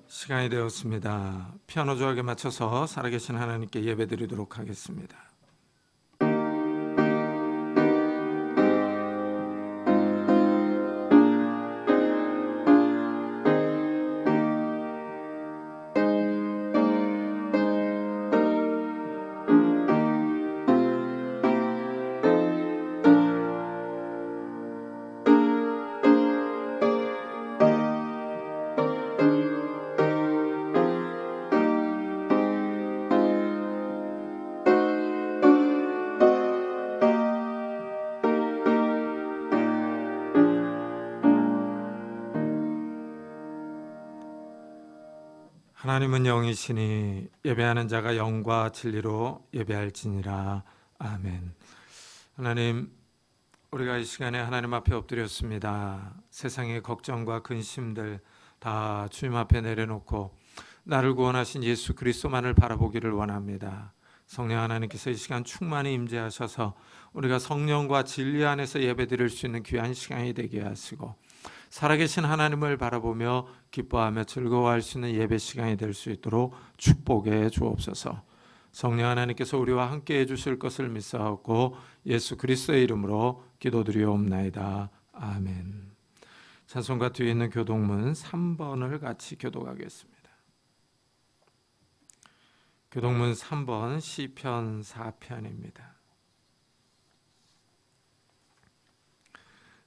시간이 되었습니다. 피아노 조각에 맞춰서 살아계신 하나님께 예배드리도록 하겠습니다. 하나님은 영이시니 예배하는 자가 영과 진리로 예배할지니라. 아멘. 하나님, 우리가 이 시간에 하나님 앞에 엎드렸습니다. 세상의 걱정과 근심들 다 주님 앞에 내려놓고 나를 구원하신 예수 그리스도만을 바라보기를 원합니다. 성령 하나님께서 이 시간 충만히 임재하셔서 우리가 성령과 진리 안에서 예배드릴 수 있는 귀한 시간이 되게 하시고, 살아계신 하나님을 바라보며 기뻐하며 즐거워할 수 있는 예배 시간이 될 수 있도록 축복해 주옵소서. 성령 하나님께서 우리와 함께 해주실 것을 믿사옵고 예수 그리스도의 이름으로 기도드리옵나이다. 아멘. 찬송가 뒤에 있는 교동문 3번을 같이 교독하겠습니다. 교동문 3번 시편 4편입니다.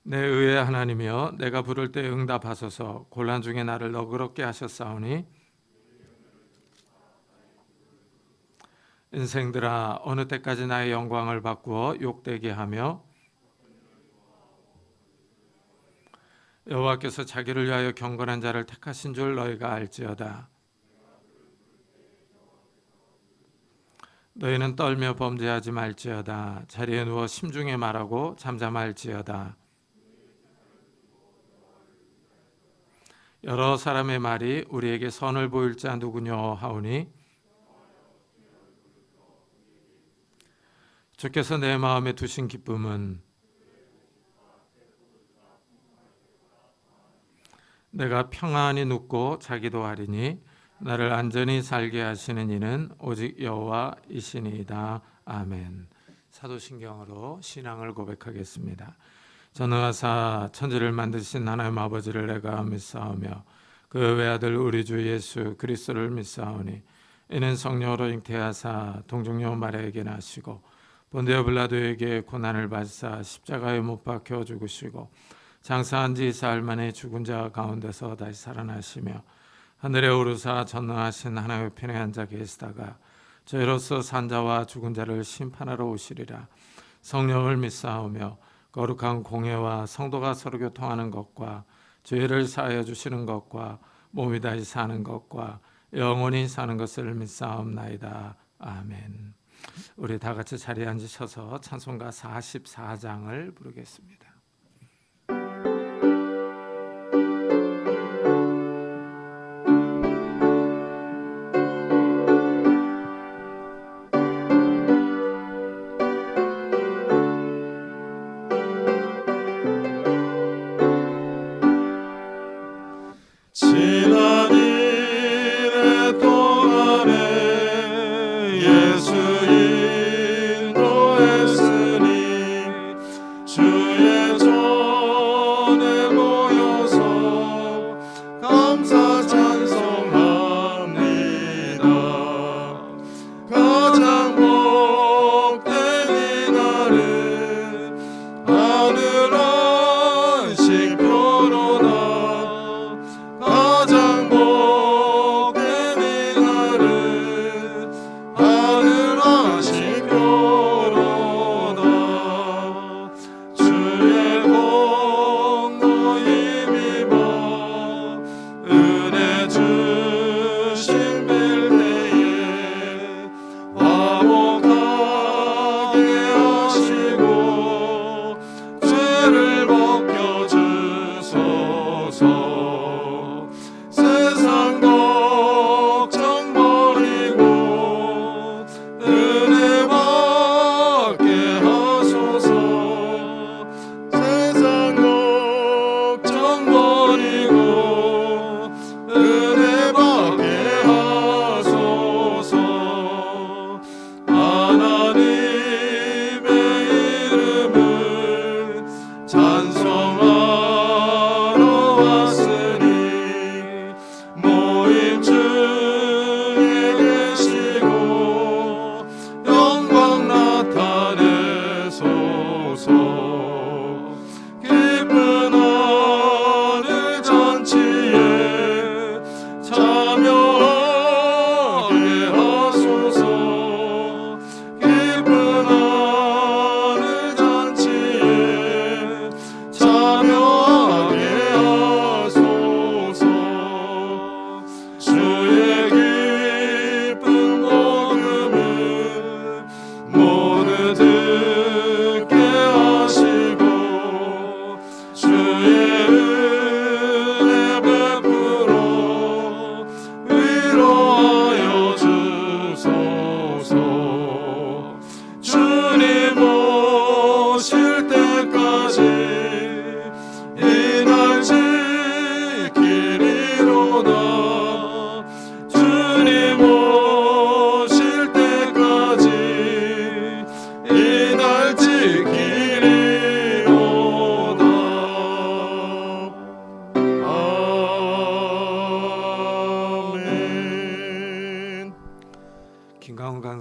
내 의의 하나님이여, 내가 부를 때 응답하소서. 곤란 중에 나를 너그럽게 하셨사오니 인생들아, 어느 때까지 나의 영광을 바꾸어 욕되게 하며 여호와께서 자기를 위하여 경건한 자를 택하신 줄 너희가 알지어다. 너희는 떨며 범죄하지 말지어다. 자리에 누워 심중에 말하고 잠잠할지어다. 여러 사람의 말이 우리에게 선을 보일 자 누구뇨 하오니 주께서 내 마음에 두신 기쁨은 내가 평안히 눕고 자기도 하리니 나를 안전히 살게 하시는 이는 오직 여호와이시니이다. 아멘. 사도신경으로 신앙을 고백하겠습니다. 전능하사 천지를 만드신 하나님 아버지를 내가 믿사오며 그 외아들 우리 주 예수 그리스도를 믿사오니 이는 성령으로 잉태하사 동정녀 마리아에게 나시고 본디오 빌라도에게 고난을 받으사 십자가에 못 박혀 죽으시고 장사한 지 사흘 만에 죽은 자 가운데서 다시 살아나시며 하늘에 오르사 전능하신 하나님의 편에 앉아 계시다가 저희로서 산 자와 죽은 자를 심판하러 오시리라. 성령을 믿사오며 거룩한 공회와 성도가 서로 교통하는 것과 죄를 사하여 주시는 것과 몸이 다시 사는 것과 영원히 사는 것을 믿사옵나이다. 아멘. 우리 다 같이 자리에 앉으셔서 찬송가 44장을 부르겠습니다. 지난 이래 동안에 예수 인도했으니 주의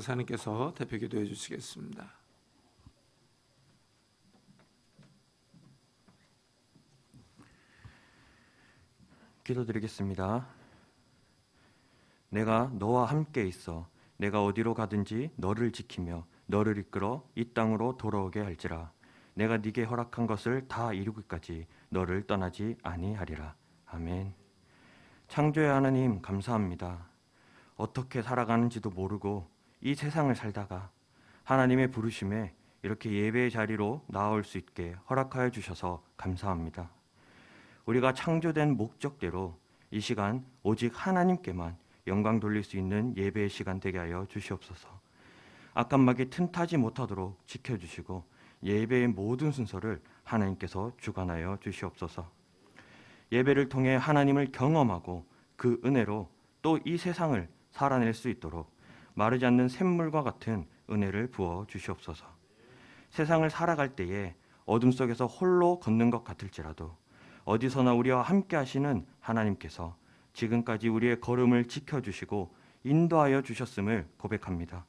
강사님께서 대표 기도해 주시겠습니다. 기도드리겠습니다. 내가 너와 함께 있어 내가 어디로 가든지 너를 지키며 너를 이끌어 이 땅으로 돌아오게 할지라. 내가 네게 허락한 것을 다 이루기까지 너를 떠나지 아니하리라. 아멘. 창조의 하나님 감사합니다. 어떻게 살아가는지도 모르고 이 세상을 살다가 하나님의 부르심에 이렇게 예배의 자리로 나올 수 있게 허락하여 주셔서 감사합니다. 우리가 창조된 목적대로 이 시간 오직 하나님께만 영광 돌릴 수 있는 예배의 시간 되게 하여 주시옵소서. 악한마귀 틈타지 못하도록 지켜주시고 예배의 모든 순서를 하나님께서 주관하여 주시옵소서. 예배를 통해 하나님을 경험하고 그 은혜로 또 이 세상을 살아낼 수 있도록 마르지 않는 샘물과 같은 은혜를 부어 주시옵소서. 세상을 살아갈 때에 어둠 속에서 홀로 걷는 것 같을지라도 어디서나 우리와 함께 하시는 하나님께서 지금까지 우리의 걸음을 지켜주시고 인도하여 주셨음을 고백합니다.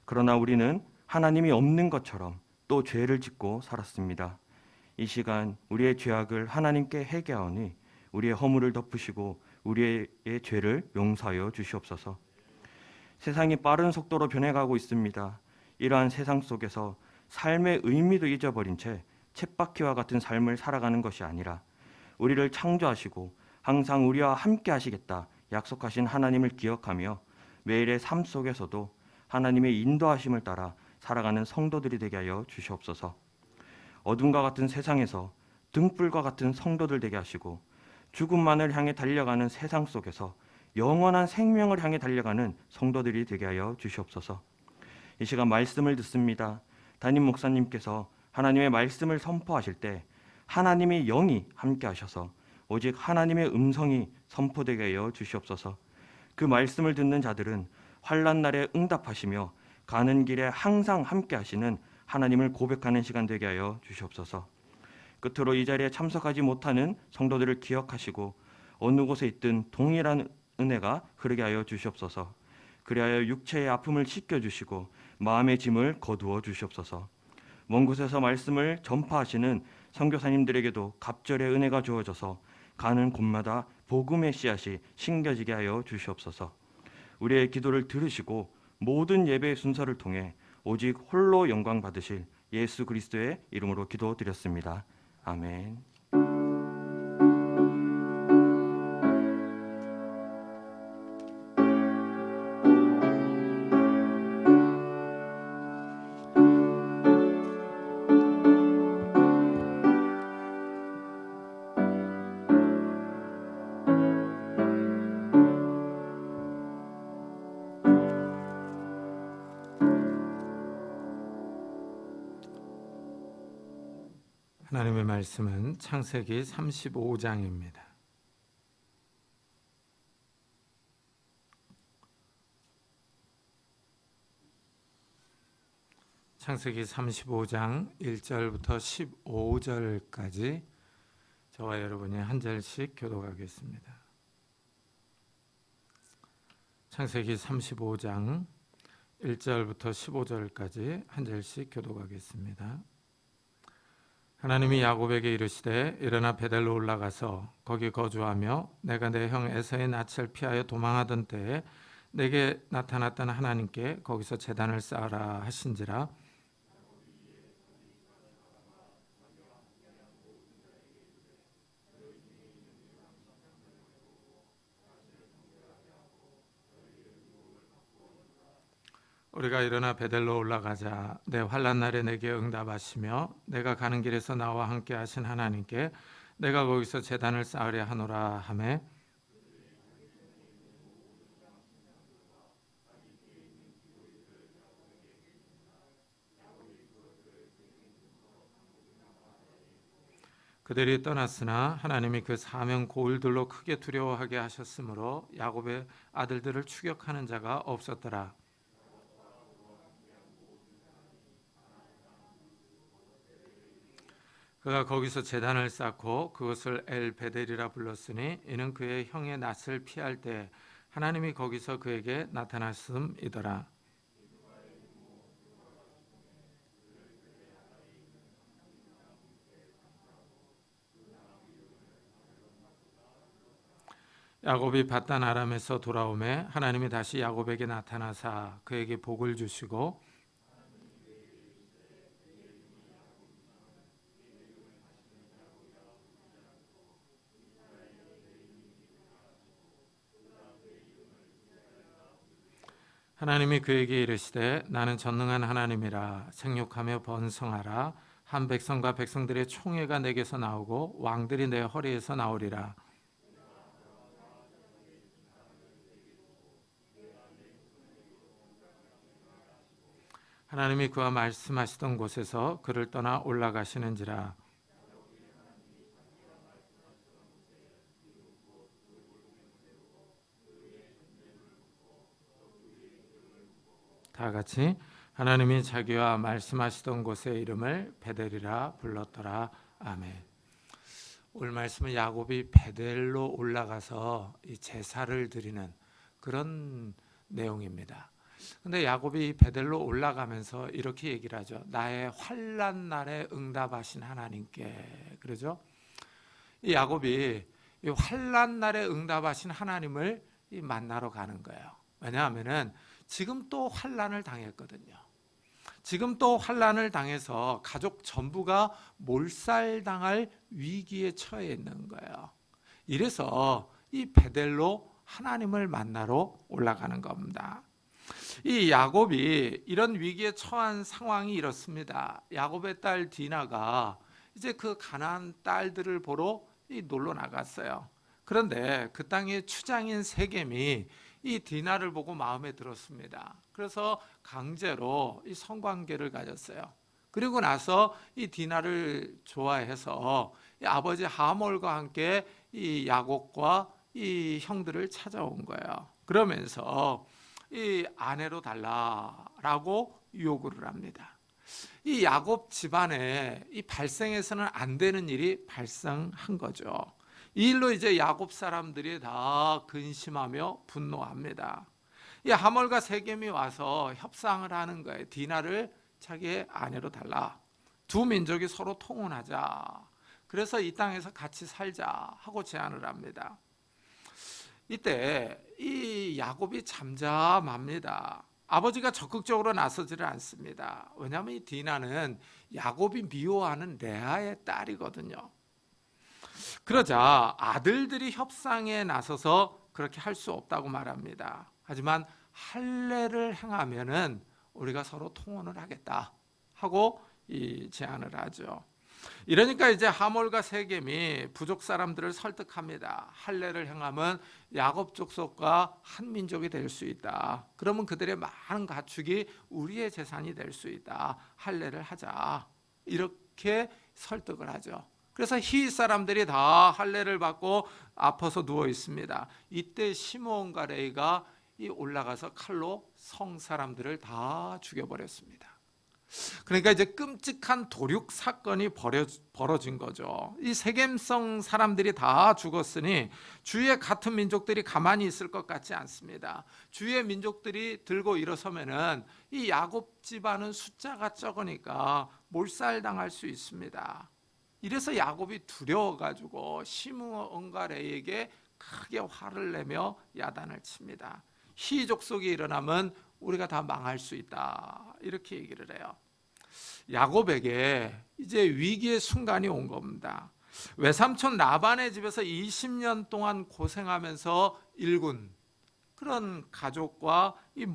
그러나 우리는 하나님이 없는 것처럼 또 죄를 짓고 살았습니다. 이 시간 우리의 죄악을 하나님께 회개하오니 우리의 허물을 덮으시고 우리의 죄를 용서하여 주시옵소서. 세상이 빠른 속도로 변해가고 있습니다. 이러한 세상 속에서 삶의 의미도 잊어버린 채 쳇바퀴와 같은 삶을 살아가는 것이 아니라 우리를 창조하시고 항상 우리와 함께 하시겠다 약속하신 하나님을 기억하며 매일의 삶 속에서도 하나님의 인도하심을 따라 살아가는 성도들이 되게 하여 주시옵소서. 어둠과 같은 세상에서 등불과 같은 성도들 되게 하시고 죽음만을 향해 달려가는 세상 속에서 영원한 생명을 향해 달려가는 성도들이 되게 하여 주시옵소서. 이 시간 말씀을 듣습니다. 담임 목사님께서 하나님의 말씀을 선포하실 때 하나님의 영이 함께 하셔서 오직 하나님의 음성이 선포되게 하여 주시옵소서. 그 말씀을 듣는 자들은 환난 날에 응답하시며 가는 길에 항상 함께 하시는 하나님을 고백하는 시간 되게 하여 주시옵소서. 끝으로 이 자리에 참석하지 못하는 성도들을 기억하시고 어느 곳에 있든 동일한 은혜가 흐르게 하여 주시옵소서. 그리하여 육체의 아픔을 씻겨주시고 마음의 짐을 거두어 주시옵소서. 먼 곳에서 말씀을 전파하시는 선교사님들에게도 갑절의 은혜가 주어져서 가는 곳마다 복음의 씨앗이 심겨지게 하여 주시옵소서. 우리의 기도를 들으시고 모든 예배의 순서를 통해 오직 홀로 영광 받으실 예수 그리스도의 이름으로 기도드렸습니다. 아멘. 하나님의 말씀은 창세기 35장입니다. 창세기 35장 1절부터 15절까지 저와 여러분이 한 절씩 교독하겠습니다. 창세기 35장 1절부터 15절까지 한 절씩 교독하겠습니다. 하나님이 야곱에게 이르시되 일어나 베델로 올라가서 거기 거주하며 내가 내 형 에사의 낯을 피하여 도망하던 때에 내게 나타났던 하나님께 거기서 제단을 쌓으라 하신지라. 우리가 일어나 베델로 올라가자. 내 환난 날에 내게 응답하시며 내가 가는 길에서 나와 함께 하신 하나님께 내가 거기서 제단을 쌓으려 하노라 하매 그들이 떠났으나 하나님이 그 사명 고을들로 크게 두려워하게 하셨으므로 야곱의 아들들을 추격하는 자가 없었더라. 그가 거기서 제단을 쌓고 그것을 엘 베델이라 불렀으니 이는 그의 형의 낯을 피할 때 하나님이 거기서 그에게 나타났음이더라. 야곱이 밧단 아람에서 돌아오매 하나님이 다시 야곱에게 나타나사 그에게 복을 주시고 하나님이 그에게 이르시되 나는 전능한 하나님이라 생육하며 번성하라 한 백성과 백성들의 총회가 내게서 나오고 왕들이 내 허리에서 나오리라. 하나님이 그와 말씀하시던 곳에서 그를 떠나 올라가시는지라. 다 같이 하나님이 자기와 말씀하시던 곳의 이름을 베델이라 불렀더라. 아멘. 오늘 말씀은 야곱이 베델로 올라가서 이 제사를 드리는 그런 내용입니다. 근데 야곱이 베델로 올라가면서 이렇게 얘기를 하죠. 나의 환난 날에 응답하신 하나님께. 그러죠? 이 야곱이 이 환난 날에 응답하신 하나님을 만나러 가는 거예요. 왜냐하면은 지금 또 환난을 당했거든요. 지금 또 환난을 당해서 가족 전부가 몰살당할 위기에 처해 있는 거예요. 이래서 이 베델로 하나님을 만나러 올라가는 겁니다. 이 야곱이 이런 위기에 처한 상황이 이렇습니다. 야곱의 딸 디나가 이제 그 가나안 딸들을 보러 놀러 나갔어요. 그런데 그 땅의 추장인 세겜이 이 디나를 보고 마음에 들었습니다. 그래서 강제로 이 성관계를 가졌어요. 그리고 나서 이 디나를 좋아해서 이 아버지 하몰과 함께 이 야곱과 이 형들을 찾아온 거예요. 그러면서 이 아내로 달라라고 요구를 합니다. 이 야곱 집안에 이 발생해서는 안 되는 일이 발생한 거죠. 이 일로 이제 야곱 사람들이 다 근심하며 분노합니다. 이 하몰과 세겜이 와서 협상을 하는 거예요. 디나를 자기의 아내로 달라. 두 민족이 서로 통혼하자. 그래서 이 땅에서 같이 살자 하고 제안을 합니다. 이때 이 야곱이 잠잠합니다. 아버지가 적극적으로 나서지를 않습니다. 왜냐하면 이 디나는 야곱이 미워하는 레아의 딸이거든요. 그러자 아들들이 협상에 나서서 그렇게 할 수 없다고 말합니다. 하지만 할례를 행하면은 우리가 서로 통혼을 하겠다 하고 이 제안을 하죠. 이러니까 이제 하몰과 세겜이 부족 사람들을 설득합니다. 할례를 행하면 야곱 족속과 한 민족이 될 수 있다. 그러면 그들의 많은 가축이 우리의 재산이 될 수 있다. 할례를 하자. 이렇게 설득을 하죠. 그래서 히 사람들이 다 할례를 받고 아파서 누워 있습니다. 이때 시므온과 레이가 올라가서 칼로 성 사람들을 다 죽여버렸습니다. 그러니까 이제 끔찍한 도륙 사건이 벌어진 거죠. 이 세겜성 사람들이 다 죽었으니 주위의 같은 민족들이 가만히 있을 것 같지 않습니다. 주위의 민족들이 들고 일어서면은 이 야곱 집안은 숫자가 적으니까 몰살당할 수 있습니다. 이래서 야곱이 두려워가지고 시므온과 레이에게 크게 화를 내며 야단을 칩니다. 히 족속이 일어나면 우리가 다 망할 수 있다. 이렇게 얘기를 해요. 야곱에게 이제 위기의 순간이 온 겁니다. 외삼촌 라반의 집에서 20년 동안 고생하면서 일군 그런 가족과 이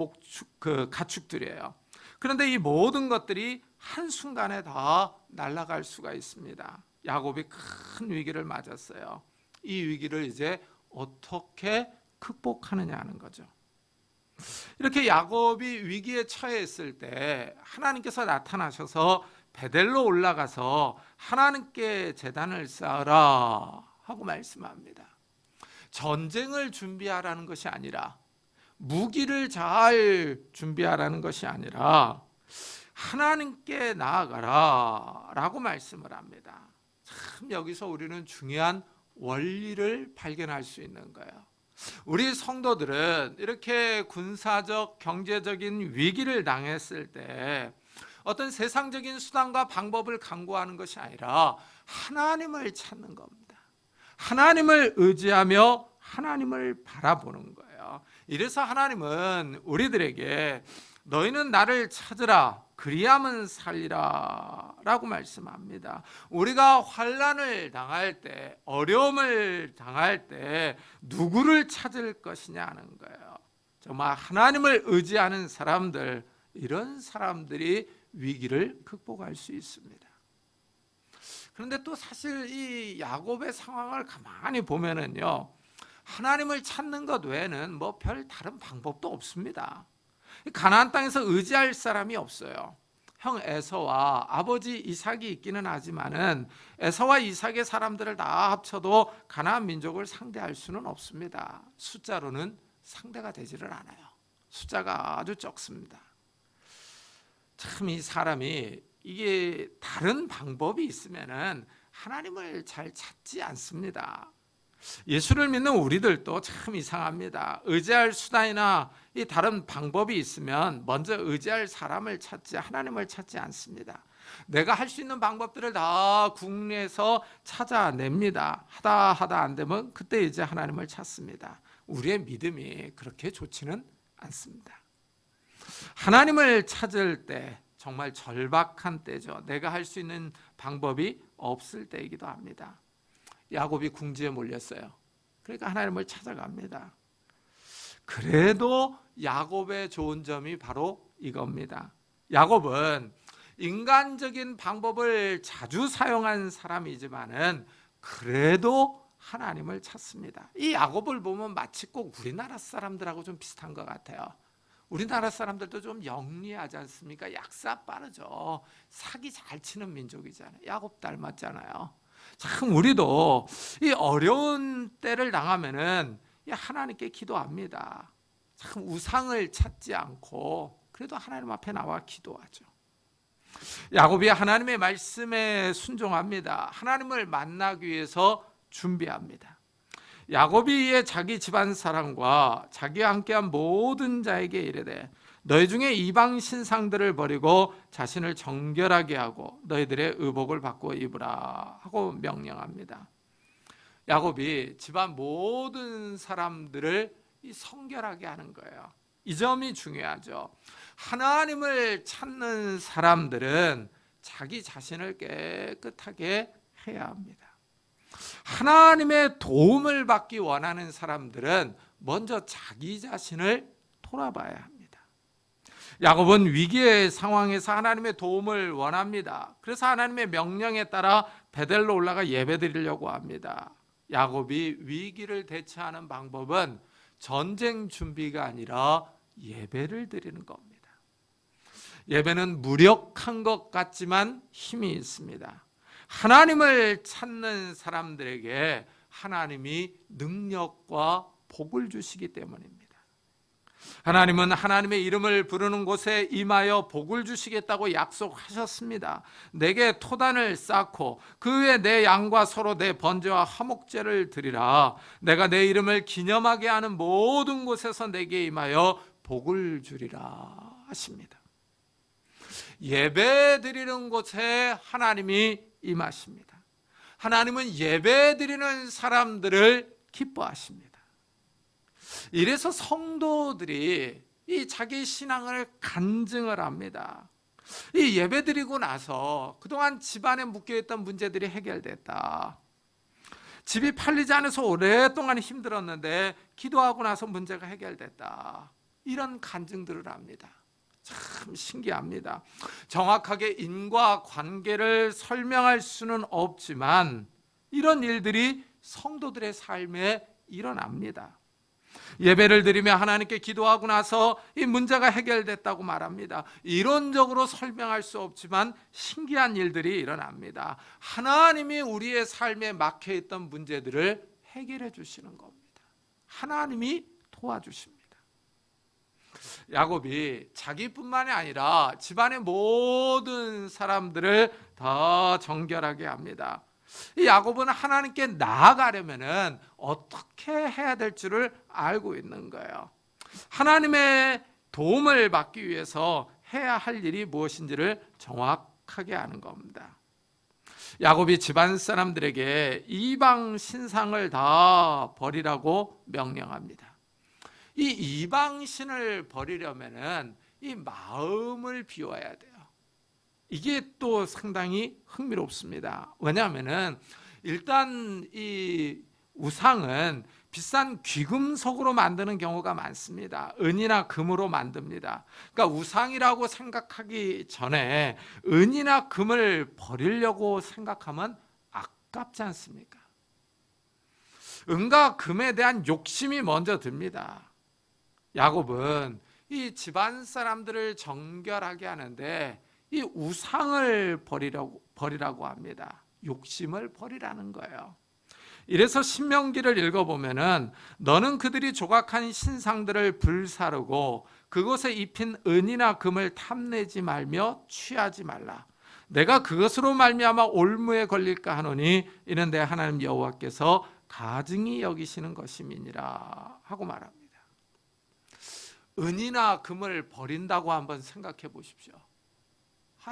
가축들이에요. 그런데 이 모든 것들이 한순간에 다 날아갈 수가 있습니다. 야곱이 큰 위기를 맞았어요. 이 위기를 이제 어떻게 극복하느냐 하는 거죠. 이렇게 야곱이 위기에 처해 있을 때 하나님께서 나타나셔서 베델로 올라가서 하나님께 제단을 쌓으라 하고 말씀합니다. 전쟁을 준비하라는 것이 아니라 무기를 잘 준비하라는 것이 아니라 하나님께 나아가라 라고 말씀을 합니다. 참 여기서 우리는 중요한 원리를 발견할 수 있는 거예요. 우리 성도들은 이렇게 군사적 경제적인 위기를 당했을 때 어떤 세상적인 수단과 방법을 강구하는 것이 아니라 하나님을 찾는 겁니다. 하나님을 의지하며 하나님을 바라보는 거예요. 이래서 하나님은 우리들에게 너희는 나를 찾으라 그리하면 살리라 라고 말씀합니다. 우리가 환난을 당할 때, 어려움을 당할 때 누구를 찾을 것이냐 하는 거예요. 정말 하나님을 의지하는 사람들, 이런 사람들이 위기를 극복할 수 있습니다. 그런데 또 사실 이 야곱의 상황을 가만히 보면은요, 하나님을 찾는 것 외에는 뭐 별 다른 방법도 없습니다. 가나안 땅에서 의지할 사람이 없어요. 형 에서와 아버지 이삭이 있기는 하지만은 에서와 이삭의 사람들을 다 합쳐도 가나안 민족을 상대할 수는 없습니다. 숫자로는 상대가 되지를 않아요. 숫자가 아주 적습니다. 참 이 사람이 이게 다른 방법이 있으면은 하나님을 잘 찾지 않습니다. 예수를 믿는 우리들도 참 이상합니다. 의지할 수단이나 이 다른 방법이 있으면 먼저 의지할 사람을 찾지 하나님을 찾지 않습니다. 내가 할 수 있는 방법들을 다 궁리해서 찾아냅니다. 하다 안 되면 그때 이제 하나님을 찾습니다. 우리의 믿음이 그렇게 좋지는 않습니다. 하나님을 찾을 때 정말 절박한 때죠. 내가 할 수 있는 방법이 없을 때이기도 합니다. 야곱이 궁지에 몰렸어요. 그러니까 하나님을 찾아갑니다. 그래도 야곱의 좋은 점이 바로 이겁니다. 야곱은 인간적인 방법을 자주 사용한 사람이지만은 그래도 하나님을 찾습니다. 이 야곱을 보면 마치 꼭 우리나라 사람들하고 좀 비슷한 것 같아요. 우리나라 사람들도 좀 영리하지 않습니까? 약사 빠르죠. 사기 잘 치는 민족이잖아요. 야곱 닮았잖아요. 참 우리도 이 어려운 때를 당하면은 하나님께 기도합니다. 참 우상을 찾지 않고 그래도 하나님 앞에 나와 기도하죠. 야곱이 하나님의 말씀에 순종합니다. 하나님을 만나기 위해서 준비합니다. 야곱이 이에 자기 집안 사람과 자기와 함께한 모든 자에게 이르되 너희 중에 이방 신상들을 버리고 자신을 정결하게 하고 너희들의 의복을 바꾸어 입으라 하고 명령합니다. 야곱이 집안 모든 사람들을 성결하게 하는 거예요. 이 점이 중요하죠. 하나님을 찾는 사람들은 자기 자신을 깨끗하게 해야 합니다. 하나님의 도움을 받기 원하는 사람들은 먼저 자기 자신을 돌아봐야 합니다. 야곱은 위기의 상황에서 하나님의 도움을 원합니다. 그래서 하나님의 명령에 따라 베델로 올라가 예배드리려고 합니다. 야곱이 위기를 대처하는 방법은 전쟁 준비가 아니라 예배를 드리는 겁니다. 예배는 무력한 것 같지만 힘이 있습니다. 하나님을 찾는 사람들에게 하나님이 능력과 복을 주시기 때문입니다. 하나님은 하나님의 이름을 부르는 곳에 임하여 복을 주시겠다고 약속하셨습니다. 내게 토단을 쌓고 그 위에 내 양과 서로 내 번제와 화목제를 드리라. 내가 내 이름을 기념하게 하는 모든 곳에서 내게 임하여 복을 주리라 하십니다. 예배 드리는 곳에 하나님이 임하십니다. 하나님은 예배 드리는 사람들을 기뻐하십니다. 이래서 성도들이 이 자기 신앙을 간증을 합니다. 이 예배 드리고 나서 그동안 집안에 묶여있던 문제들이 해결됐다. 집이 팔리지 않아서 오랫동안 힘들었는데 기도하고 나서 문제가 해결됐다. 이런 간증들을 합니다. 참 신기합니다. 정확하게 인과관계를 설명할 수는 없지만 이런 일들이 성도들의 삶에 일어납니다. 예배를 드리며 하나님께 기도하고 나서 이 문제가 해결됐다고 말합니다. 이론적으로 설명할 수 없지만 신기한 일들이 일어납니다. 하나님이 우리의 삶에 막혀있던 문제들을 해결해 주시는 겁니다. 하나님이 도와주십니다. 야곱이 자기뿐만이 아니라 집안의 모든 사람들을 더 정결하게 합니다. 이 야곱은 하나님께 나아가려면 어떻게 해야 될 줄을 알고 있는 거예요. 하나님의 도움을 받기 위해서 해야 할 일이 무엇인지를 정확하게 아는 겁니다. 야곱이 집안 사람들에게 이방 신상을 다 버리라고 명령합니다. 이 이방 신을 버리려면은 이 마음을 비워야 돼요. 이게 또 상당히 흥미롭습니다. 왜냐하면은 일단 이 우상은 비싼 귀금속으로 만드는 경우가 많습니다. 은이나 금으로 만듭니다. 그러니까 우상이라고 생각하기 전에 은이나 금을 버리려고 생각하면 아깝지 않습니까? 은과 금에 대한 욕심이 먼저 듭니다. 야곱은 이 집안 사람들을 정결하게 하는데 이 우상을 버리라고 합니다. 욕심을 버리라는 거예요. 이래서 신명기를 읽어보면은 너는 그들이 조각한 신상들을 불사르고 그곳에 입힌 은이나 금을 탐내지 말며 취하지 말라. 내가 그것으로 말미암아 올무에 걸릴까 하노니 이는 내 하나님 여호와께서 가증히 여기시는 것임이니라 하고 말합니다. 은이나 금을 버린다고 한번 생각해 보십시오.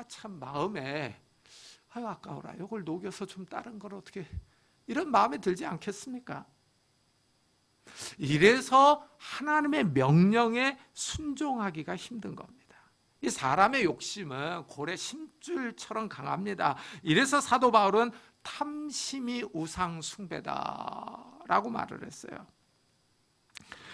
참 마음에 아까워라. 이걸 녹여서 좀 다른 걸 어떻게, 이런 마음에 들지 않겠습니까? 이래서 하나님의 명령에 순종하기가 힘든 겁니다. 이 사람의 욕심은 고래 심줄처럼 강합니다. 이래서 사도 바울은 탐심이 우상 숭배다라고 말을 했어요.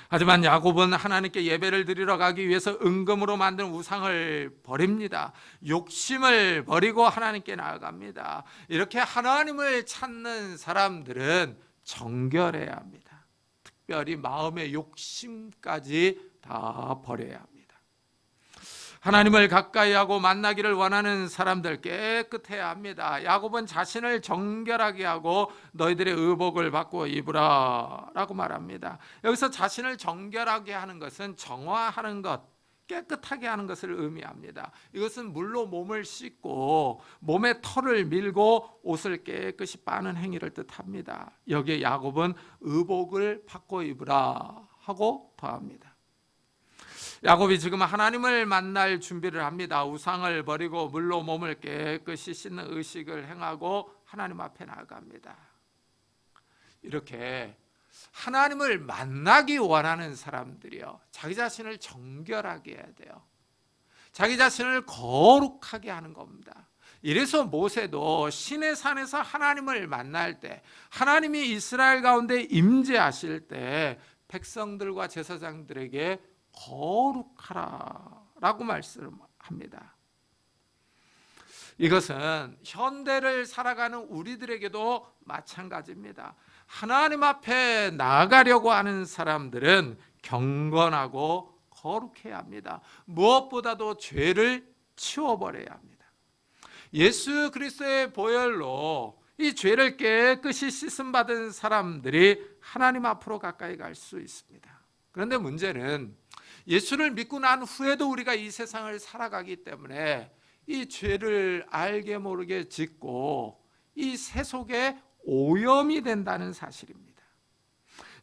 하지만 야곱은 하나님께 예배를 드리러 가기 위해서 은금으로 만든 우상을 버립니다. 욕심을 버리고 하나님께 나아갑니다. 이렇게 하나님을 찾는 사람들은 정결해야 합니다. 특별히 마음의 욕심까지 다 버려야 합니다. 하나님을 가까이 하고 만나기를 원하는 사람들 깨끗해야 합니다. 야곱은 자신을 정결하게 하고 너희들의 의복을 바꾸어 입으라 라고 말합니다. 여기서 자신을 정결하게 하는 것은 정화하는 것, 깨끗하게 하는 것을 의미합니다. 이것은 물로 몸을 씻고 몸에 털을 밀고 옷을 깨끗이 빠는 행위를 뜻합니다. 여기에 야곱은 의복을 바꿔 입으라 하고 더합니다. 야곱이 지금 하나님을 만날 준비를 합니다. 우상을 버리고 물로 몸을 깨끗이 씻는 의식을 행하고 하나님 앞에 나아갑니다. 이렇게 하나님을 만나기 원하는 사람들이요, 자기 자신을 정결하게 해야 돼요. 자기 자신을 거룩하게 하는 겁니다. 이래서 모세도 시내 산에서 하나님을 만날 때, 하나님이 이스라엘 가운데 임재하실 때 백성들과 제사장들에게 거룩하라라고 말씀합니다. 이것은 현대를 살아가는 우리들에게도 마찬가지입니다. 하나님 앞에 나아가려고 하는 사람들은 경건하고 거룩해야 합니다. 무엇보다도 죄를 치워버려야 합니다. 예수 그리스도의 보혈로 이 죄를 깨끗이 씻음받은 사람들이 하나님 앞으로 가까이 갈 수 있습니다. 그런데 문제는 예수를 믿고 난 후에도 우리가 이 세상을 살아가기 때문에 이 죄를 알게 모르게 짓고 이 세속에 오염이 된다는 사실입니다.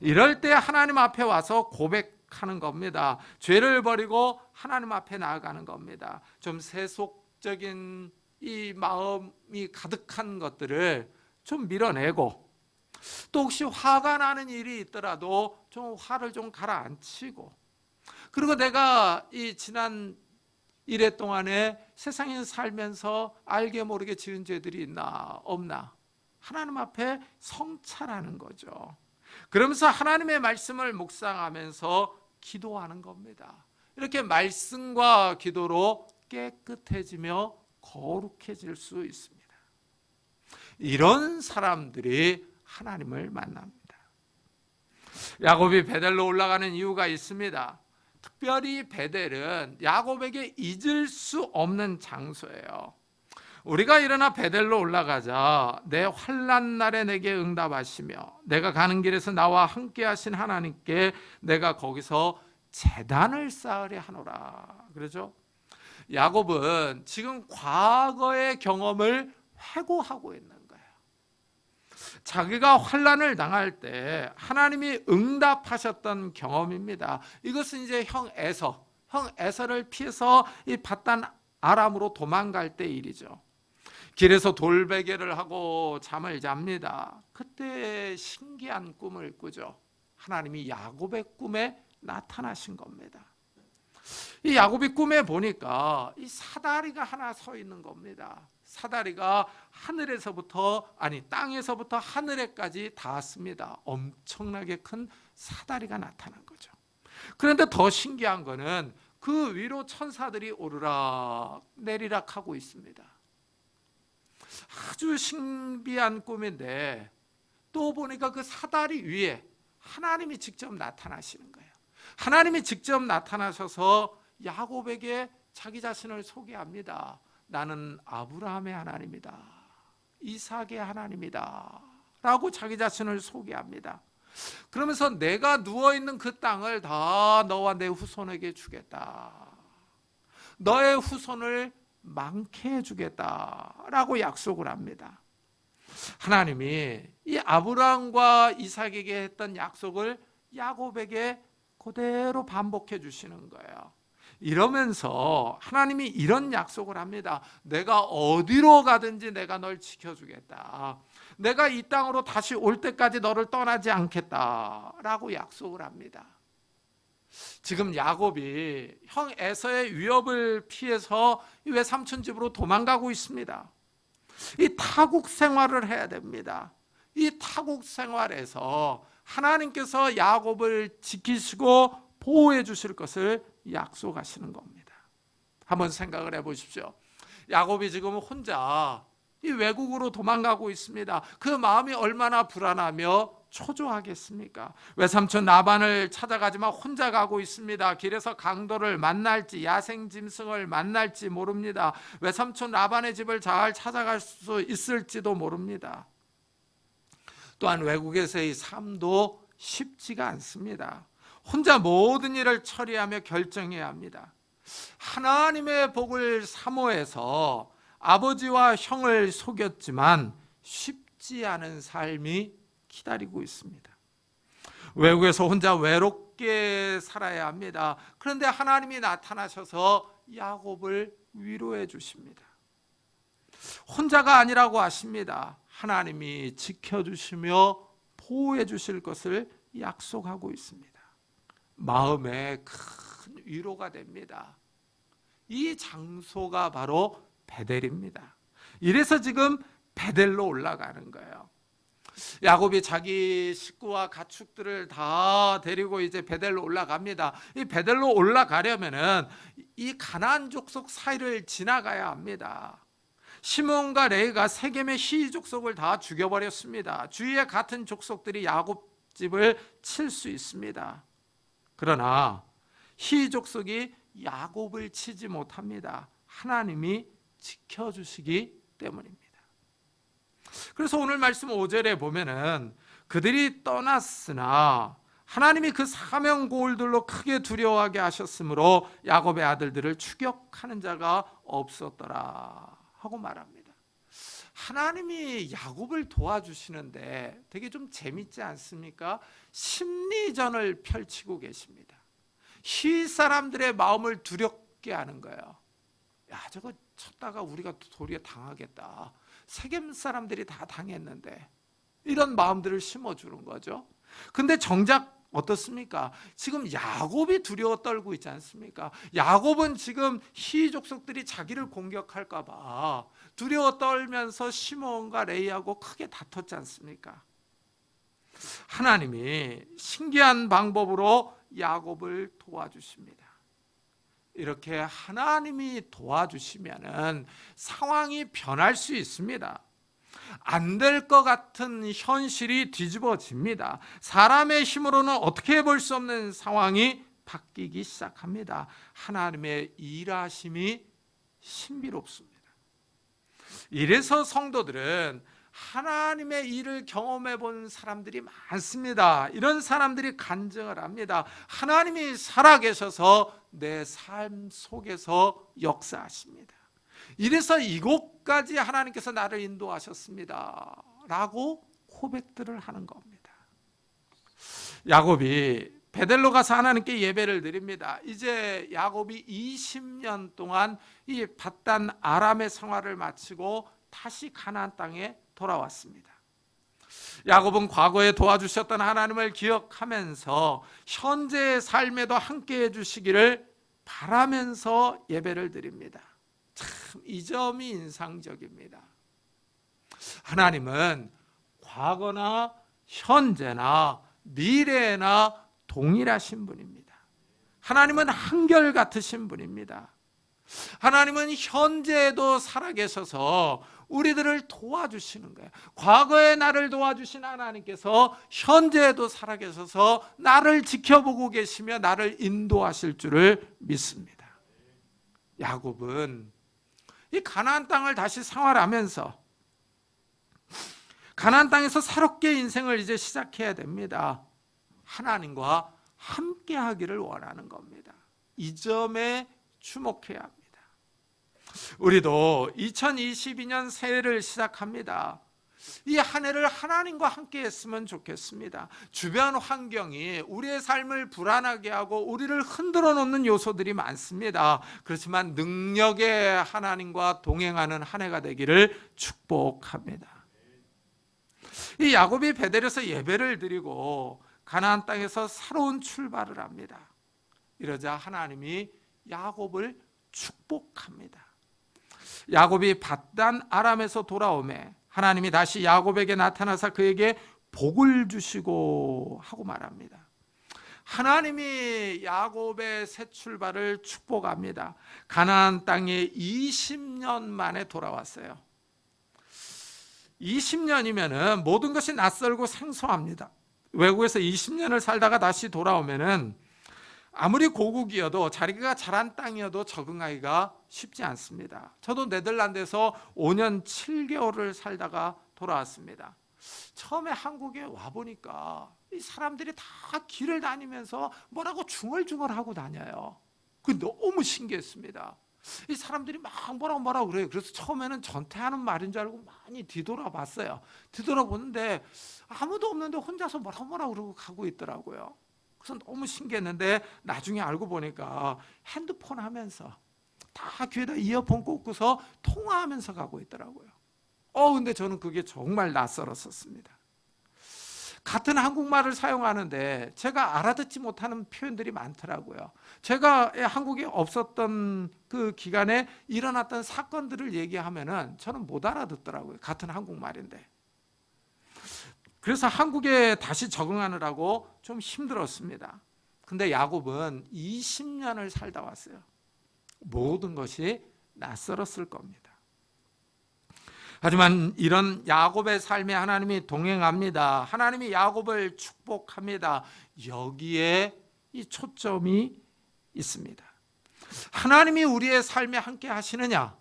이럴 때 하나님 앞에 와서 고백하는 겁니다. 죄를 버리고 하나님 앞에 나아가는 겁니다. 좀 세속적인 이 마음이 가득한 것들을 좀 밀어내고, 또 혹시 화가 나는 일이 있더라도 좀 화를 좀 가라앉히고, 그리고 내가 이 지난 1회 동안에 세상에 살면서 알게 모르게 지은 죄들이 있나 없나 하나님 앞에 성찰하는 거죠. 그러면서 하나님의 말씀을 묵상하면서 기도하는 겁니다. 이렇게 말씀과 기도로 깨끗해지며 거룩해질 수 있습니다. 이런 사람들이 하나님을 만납니다. 야곱이 베델로 올라가는 이유가 있습니다. 특별히 베델은 야곱에게 잊을 수 없는 장소예요. 우리가 일어나 베델로 올라가자 내 환난 날에 내게 응답하시며 내가 가는 길에서 나와 함께 하신 하나님께 내가 거기서 제단을 쌓으려 하노라. 그러죠? 야곱은 지금 과거의 경험을 회고하고 있는 거예요. 자기가 환난을 당할 때 하나님이 응답하셨던 경험입니다. 이것은 이제 형 에서를 피해서 이 밧단 아람으로 도망갈 때 일이죠. 길에서 돌베개를 하고 잠을 잡니다. 그때 신기한 꿈을 꾸죠. 하나님이 야곱의 꿈에 나타나신 겁니다. 이 야곱이 꿈에 보니까 이 사다리가 하나 서 있는 겁니다. 사다리가 땅에서부터 하늘에까지 닿았습니다. 엄청나게 큰 사다리가 나타난 거죠. 그런데 더 신기한 거는 그 위로 천사들이 오르락 내리락 하고 있습니다. 아주 신비한 꿈인데 또 보니까 그 사다리 위에 하나님이 직접 나타나시는 거예요. 하나님이 직접 나타나셔서 야곱에게 자기 자신을 소개합니다. 나는 아브라함의 하나님이다. 이삭의 하나님이다. 라고 자기 자신을 소개합니다. 그러면서 내가 누워있는 그 땅을 다 너와 내 후손에게 주겠다. 너의 후손을 많게 해주겠다라고 약속을 합니다. 하나님이 이 아브라함과 이삭에게 했던 약속을 야곱에게 그대로 반복해 주시는 거예요. 이러면서 하나님이 이런 약속을 합니다. 내가 어디로 가든지 내가 널 지켜주겠다. 내가 이 땅으로 다시 올 때까지 너를 떠나지 않겠다라고 약속을 합니다. 지금 야곱이 형 에서의 위협을 피해서 외삼촌 집으로 도망가고 있습니다. 이 타국 생활을 해야 됩니다. 이 타국 생활에서 하나님께서 야곱을 지키시고 보호해 주실 것을 약속하시는 겁니다. 한번 생각을 해 보십시오. 야곱이 지금 혼자 이 외국으로 도망가고 있습니다. 그 마음이 얼마나 불안하며 초조하겠습니까? 외삼촌 라반을 찾아가지만 혼자 가고 있습니다. 길에서 강도를 만날지 야생 짐승을 만날지 모릅니다. 외삼촌 라반의 집을 잘 찾아갈 수 있을지도 모릅니다. 또한 외국에서의 삶도 쉽지가 않습니다. 혼자 모든 일을 처리하며 결정해야 합니다. 하나님의 복을 사모해서 아버지와 형을 속였지만 쉽지 않은 삶이 기다리고 있습니다. 외국에서 혼자 외롭게 살아야 합니다. 그런데 하나님이 나타나셔서 야곱을 위로해 주십니다. 혼자가 아니라고 하십니다. 하나님이 지켜주시며 보호해 주실 것을 약속하고 있습니다. 마음에 큰 위로가 됩니다. 이 장소가 바로 베델입니다. 이래서 지금 베델로 올라가는 거예요. 야곱이 자기 식구와 가축들을 다 데리고 이제 베델로 올라갑니다. 이 베델로 올라가려면은 이 가나안 족속 사이를 지나가야 합니다. 시몬과 레이가 세겜의 히 족속을 다 죽여버렸습니다. 주위에 같은 족속들이 야곱 집을 칠 수 있습니다. 그러나 히 족속이 야곱을 치지 못합니다. 하나님이 지켜주시기 때문입니다. 그래서 오늘 말씀 5절에 보면은 그들이 떠났으나 하나님이 그 사명 고울들로 크게 두려워하게 하셨으므로 야곱의 아들들을 추격하는 자가 없었더라 하고 말합니다. 하나님이 야곱을 도와주시는데 되게 좀 재밌지 않습니까? 심리전을 펼치고 계십니다. 히 사람들의 마음을 두렵게 하는 거예요. 야, 저거 쳤다가 우리가 도리어 당하겠다. 세겜 사람들이 다 당했는데 이런 마음들을 심어주는 거죠. 근데 정작 어떻습니까? 지금 야곱이 두려워 떨고 있지 않습니까? 야곱은 지금 히 족속들이 자기를 공격할까 봐 두려워 떨면서 시몬과 레이하고 크게 다퉜지 않습니까? 하나님이 신기한 방법으로 야곱을 도와주십니다. 이렇게 하나님이 도와주시면은 상황이 변할 수 있습니다. 안 될 것 같은 현실이 뒤집어집니다. 사람의 힘으로는 어떻게 볼 수 없는 상황이 바뀌기 시작합니다. 하나님의 일하심이 신비롭습니다. 이래서 성도들은 하나님의 일을 경험해 본 사람들이 많습니다. 이런 사람들이 간증을 합니다. 하나님이 살아계셔서 내 삶 속에서 역사하십니다. 이래서 이곳까지 하나님께서 나를 인도하셨습니다 라고 고백들을 하는 겁니다. 야곱이 베델로 가서 하나님께 예배를 드립니다. 이제 야곱이 20년 동안 이 밧단 아람의 생활을 마치고 다시 가나안 땅에 돌아왔습니다. 야곱은 과거에 도와주셨던 하나님을 기억하면서 현재의 삶에도 함께해 주시기를 바라면서 예배를 드립니다. 참 이 점이 인상적입니다. 하나님은 과거나 현재나 미래나 동일하신 분입니다. 하나님은 한결같으신 분입니다. 하나님은 현재에도 살아계셔서 우리들을 도와주시는 거예요. 과거에 나를 도와주신 하나님께서 현재에도 살아계셔서 나를 지켜보고 계시며 나를 인도하실 줄을 믿습니다. 야곱은 이 가나안 땅을 다시 생활하면서 가나안 땅에서 새롭게 인생을 이제 시작해야 됩니다. 하나님과 함께 하기를 원하는 겁니다. 이 점에 주목해야 합니다. 우리도 2022년 새해를 시작합니다. 이 한 해를 하나님과 함께 했으면 좋겠습니다. 주변 환경이 우리의 삶을 불안하게 하고 우리를 흔들어 놓는 요소들이 많습니다. 그렇지만 능력의 하나님과 동행하는 한 해가 되기를 축복합니다. 이 야곱이 베델에서 예배를 드리고 가나안 땅에서 새로운 출발을 합니다. 이러자 하나님이 야곱을 축복합니다. 야곱이 밧단 아람에서 돌아오매 하나님이 다시 야곱에게 나타나서 그에게 복을 주시고 하고 말합니다. 하나님이 야곱의 새 출발을 축복합니다. 가나안 땅에 20년 만에 돌아왔어요. 20년이면은 모든 것이 낯설고 생소합니다. 외국에서 20년을 살다가 다시 돌아오면은 아무리 고국이어도 자기가 자란 땅이어도 적응하기가 쉽지 않습니다. 저도 네덜란드에서 5년 7개월을 살다가 돌아왔습니다. 처음에 한국에 와보니까 이 사람들이 다 길을 다니면서 뭐라고 중얼중얼하고 다녀요. 그게 너무 신기했습니다. 이 사람들이 막 뭐라고 그래요. 그래서 처음에는 전태하는 말인 줄 알고 많이 뒤돌아봤어요. 뒤돌아보는데 아무도 없는데 혼자서 뭐라고 그러고 가고 있더라고요. 그래서 너무 신기했는데 나중에 알고 보니까 핸드폰 하면서 다 귀에다 이어폰 꽂고서 통화하면서 가고 있더라고요. 근데 저는 그게 정말 낯설었었습니다. 같은 한국말을 사용하는데 제가 알아듣지 못하는 표현들이 많더라고요. 제가 한국에 없었던 그 기간에 일어났던 사건들을 얘기하면은 저는 못 알아듣더라고요. 같은 한국말인데. 그래서 한국에 다시 적응하느라고 좀 힘들었습니다. 근데 야곱은 20년을 살다 왔어요. 모든 것이 낯설었을 겁니다. 하지만 이런 야곱의 삶에 하나님이 동행합니다. 하나님이 야곱을 축복합니다. 여기에 이 초점이 있습니다. 하나님이 우리의 삶에 함께 하시느냐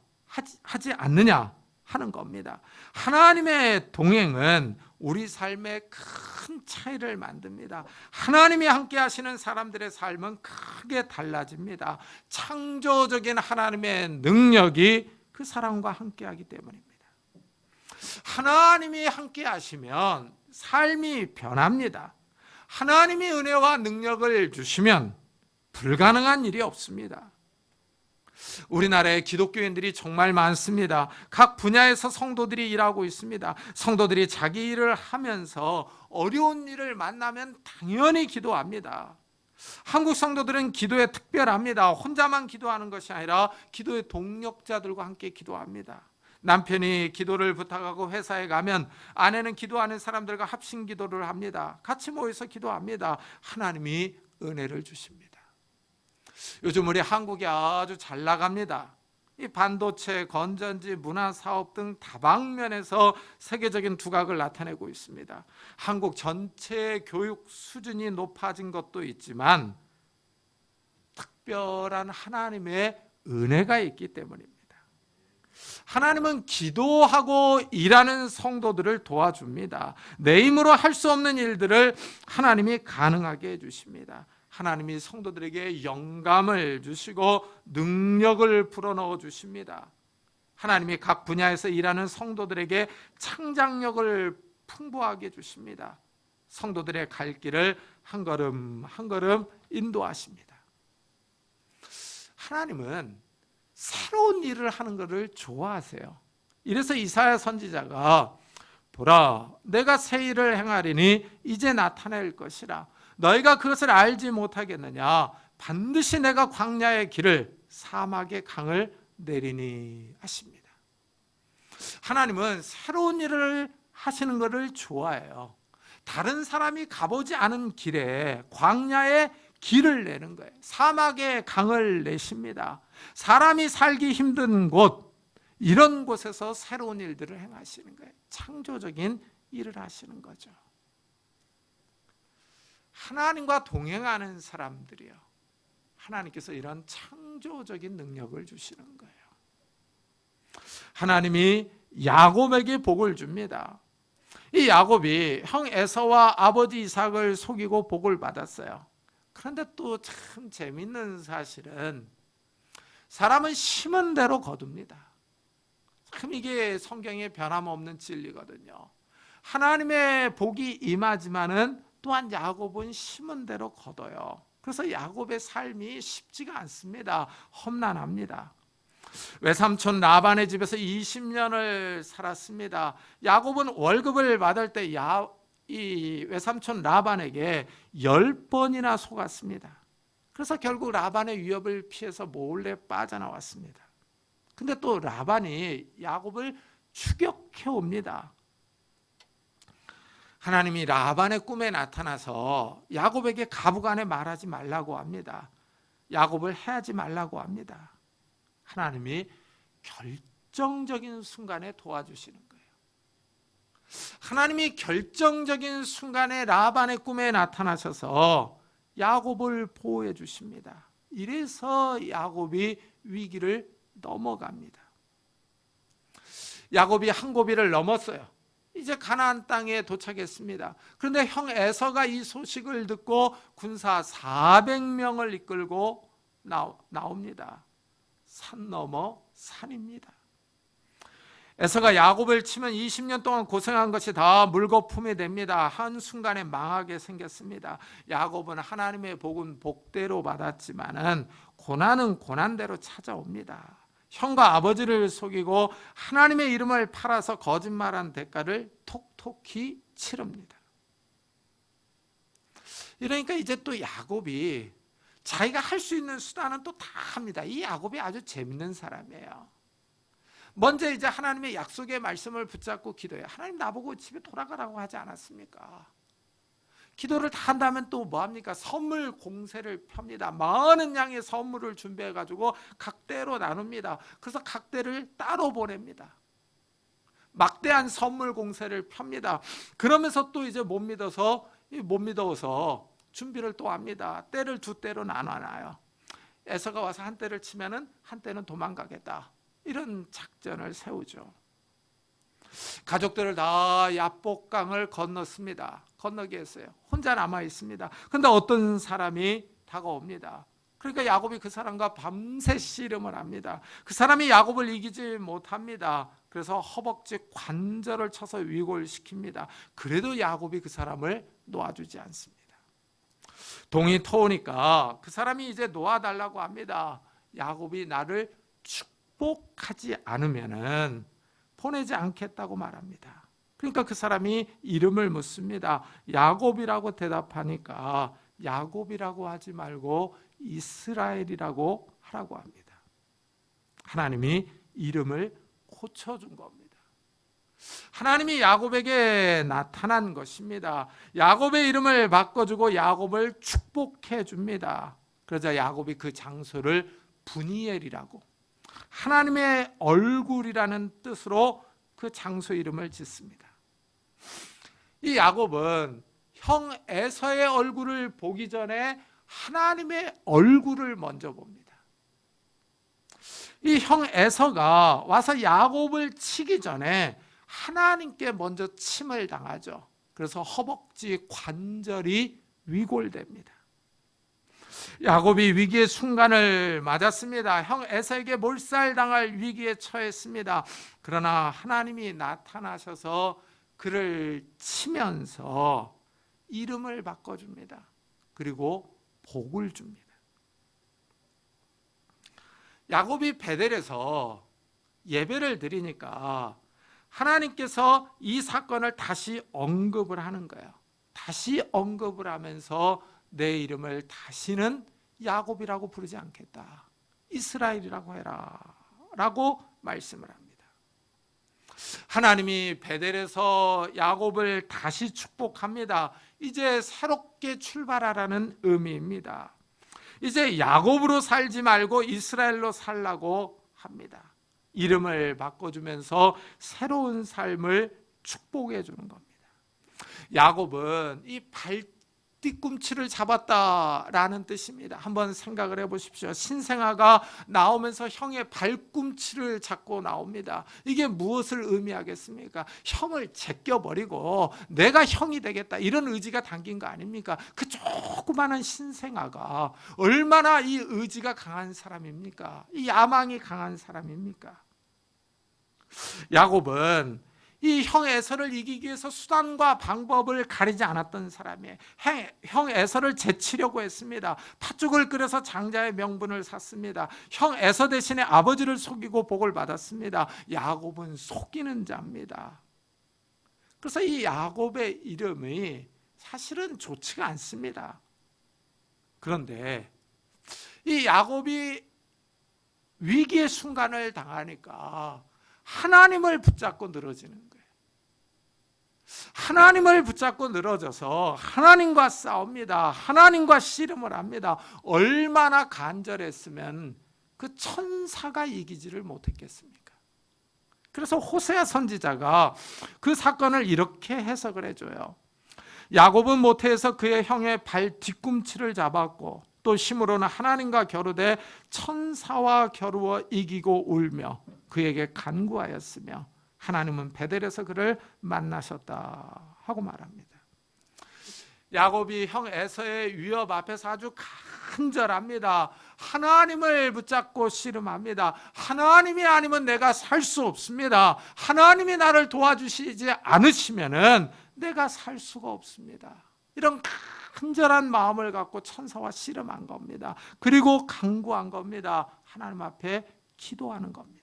하지 않느냐 하는 겁니다. 하나님의 동행은 우리 삶에 큰 차이를 만듭니다. 하나님이 함께 하시는 사람들의 삶은 크게 달라집니다. 창조적인 하나님의 능력이 그 사람과 함께 하기 때문입니다. 하나님이 함께 하시면 삶이 변합니다. 하나님이 은혜와 능력을 주시면 불가능한 일이 없습니다. 우리나라에 기독교인들이 정말 많습니다. 각 분야에서 성도들이 일하고 있습니다. 성도들이 자기 일을 하면서 어려운 일을 만나면 당연히 기도합니다. 한국 성도들은 기도에 특별합니다. 혼자만 기도하는 것이 아니라 기도의 동력자들과 함께 기도합니다. 남편이 기도를 부탁하고 회사에 가면 아내는 기도하는 사람들과 합심 기도를 합니다. 같이 모여서 기도합니다. 하나님이 은혜를 주십니다. 요즘 우리 한국이 아주 잘 나갑니다. 이 반도체, 건전지, 문화사업 등 다방면에서 세계적인 두각을 나타내고 있습니다. 한국 전체 교육 수준이 높아진 것도 있지만 특별한 하나님의 은혜가 있기 때문입니다. 하나님은 기도하고 일하는 성도들을 도와줍니다. 내 힘으로 할 수 없는 일들을 하나님이 가능하게 해주십니다. 하나님이 성도들에게 영감을 주시고 능력을 불어넣어 주십니다. 하나님이 각 분야에서 일하는 성도들에게 창작력을 풍부하게 주십니다. 성도들의 갈 길을 한 걸음 한 걸음 인도하십니다. 하나님은 새로운 일을 하는 것을 좋아하세요. 이래서 이사야 선지자가 보라, 내가 새 일을 행하리니 이제 나타낼 것이라. 너희가 그것을 알지 못하겠느냐? 반드시 내가 광야의 길을 사막의 강을 내리니 하십니다. 하나님은 새로운 일을 하시는 것을 좋아해요. 다른 사람이 가보지 않은 길에 광야의 길을 내는 거예요. 사막의 강을 내십니다. 사람이 살기 힘든 곳, 이런 곳에서 새로운 일들을 행하시는 거예요. 창조적인 일을 하시는 거죠. 하나님과 동행하는 사람들이요, 하나님께서 이런 창조적인 능력을 주시는 거예요. 하나님이 야곱에게 복을 줍니다. 이 야곱이 형 에서와 아버지 이삭을 속이고 복을 받았어요. 그런데 또 참 재밌는 사실은 사람은 심은 대로 거둡니다. 참 이게 성경의 변함없는 진리거든요. 하나님의 복이 임하지만은 또한 야곱은 심은 대로 거둬요. 그래서 야곱의 삶이 쉽지가 않습니다. 험난합니다. 외삼촌 라반의 집에서 20년을 살았습니다. 야곱은 월급을 받을 때 이 외삼촌 라반에게 10번이나 속았습니다. 그래서 결국 라반의 위협을 피해서 몰래 빠져나왔습니다. 근데 또 라반이 야곱을 추격해 옵니다. 하나님이 라반의 꿈에 나타나서 야곱에게 가부간에 말하지 말라고 합니다. 야곱을 해하지 말라고 합니다. 하나님이 결정적인 순간에 도와주시는 거예요. 하나님이 결정적인 순간에 라반의 꿈에 나타나셔서 야곱을 보호해 주십니다. 이래서 야곱이 위기를 넘어갑니다. 야곱이 한 고비를 넘었어요. 이제 가나안 땅에 도착했습니다. 그런데 형 에서가 이 소식을 듣고 군사 400명을 이끌고 나옵니다. 산 넘어 산입니다. 에서가 야곱을 치면 20년 동안 고생한 것이 다 물거품이 됩니다. 한순간에 망하게 생겼습니다. 야곱은 하나님의 복은 복대로 받았지만은 고난은 고난대로 찾아옵니다. 형과 아버지를 속이고 하나님의 이름을 팔아서 거짓말한 대가를 톡톡히 치릅니다. 이러니까 이제 또 야곱이 자기가 할 수 있는 수단은 또 다 합니다. 이 야곱이 아주 재밌는 사람이에요. 먼저 이제 하나님의 약속의 말씀을 붙잡고 기도해요. 하나님 나보고 집에 돌아가라고 하지 않았습니까? 기도를 다 한다면 또 뭐합니까? 선물 공세를 펴니다. 많은 양의 선물을 준비해가지고 각 대로 나눕니다. 그래서 각 대를 따로 보냅니다. 막대한 선물 공세를 펴니다. 그러면서 또 이제 못 믿어서 준비를 또 합니다. 때를 두 때로 나눠놔요. 에서가 와서 한 때를 치면은 한 때는 도망가겠다. 이런 작전을 세우죠. 가족들을 다 야복강을 건넜습니다. 건너게 했어요. 혼자 남아 있습니다. 그런데 어떤 사람이 다가옵니다. 그러니까 야곱이 그 사람과 밤새 씨름을 합니다. 그 사람이 야곱을 이기지 못합니다. 그래서 허벅지 관절을 쳐서 위골시킵니다. 그래도 야곱이 그 사람을 놓아주지 않습니다. 동이 터오니까 그 사람이 이제 놓아달라고 합니다. 야곱이 나를 축복하지 않으면은 보내지 않겠다고 말합니다. 그러니까 그 사람이 이름을 묻습니다. 야곱이라고 대답하니까 야곱이라고 하지 말고 이스라엘이라고 하라고 합니다. 하나님이 이름을 고쳐준 겁니다. 하나님이 야곱에게 나타난 것입니다. 야곱의 이름을 바꿔주고 야곱을 축복해 줍니다. 그러자 야곱이 그 장소를 브니엘이라고, 하나님의 얼굴이라는 뜻으로 그 장소 이름을 짓습니다. 이 야곱은 형 에서의 얼굴을 보기 전에 하나님의 얼굴을 먼저 봅니다. 이 형 에서가 와서 야곱을 치기 전에 하나님께 먼저 침을 당하죠. 그래서 허벅지 관절이 위골됩니다. 야곱이 위기의 순간을 맞았습니다. 형 에서에게 몰살당할 위기에 처했습니다. 그러나 하나님이 나타나셔서 그를 치면서 이름을 바꿔줍니다. 그리고 복을 줍니다. 야곱이 베델에서 예배를 드리니까 하나님께서 이 사건을 다시 언급을 하는 거예요. 다시 언급을 하면서 내 이름을 다시는 야곱이라고 부르지 않겠다, 이스라엘이라고 해라 라고 말씀을 합니다. 하나님이 베델에서 야곱을 다시 축복합니다. 이제 새롭게 출발하라는 의미입니다. 이제 야곱으로 살지 말고 이스라엘로 살라고 합니다. 이름을 바꿔주면서 새로운 삶을 축복해 주는 겁니다. 야곱은 이 발뒤꿈치를 잡았다라는 뜻입니다. 한번 생각을 해보십시오. 신생아가 나오면서 형의 발꿈치를 잡고 나옵니다. 이게 무엇을 의미하겠습니까? 형을 제껴버리고 내가 형이 되겠다, 이런 의지가 담긴 거 아닙니까? 그 조그마한 신생아가 얼마나 이 의지가 강한 사람입니까? 이 야망이 강한 사람입니까? 야곱은 이 형 에서를 이기기 위해서 수단과 방법을 가리지 않았던 사람이에요. 형 에서를 제치려고 했습니다. 팥죽을 끓여서 장자의 명분을 샀습니다. 형 에서 대신에 아버지를 속이고 복을 받았습니다. 야곱은 속이는 자입니다. 그래서 이 야곱의 이름이 사실은 좋지가 않습니다. 그런데 이 야곱이 위기의 순간을 당하니까 하나님을 붙잡고 늘어지는 거예요. 하나님을 붙잡고 늘어져서 하나님과 싸웁니다. 하나님과 씨름을 합니다. 얼마나 간절했으면 그 천사가 이기지를 못했겠습니까? 그래서 호세아 선지자가 그 사건을 이렇게 해석을 해줘요. 야곱은 모태에서 그의 형의 발 뒤꿈치를 잡았고 또 힘으로는 하나님과 겨루되 천사와 겨루어 이기고 울며 그에게 간구하였으며 하나님은 베델에서 그를 만나셨다 하고 말합니다. 야곱이 형 에서의 위협 앞에서 아주 간절합니다. 하나님을 붙잡고 씨름합니다. 하나님이 아니면 내가 살 수 없습니다. 하나님이 나를 도와주시지 않으시면은 내가 살 수가 없습니다. 이런 간절한 마음을 갖고 천사와 씨름한 겁니다. 그리고 간구한 겁니다. 하나님 앞에 기도하는 겁니다.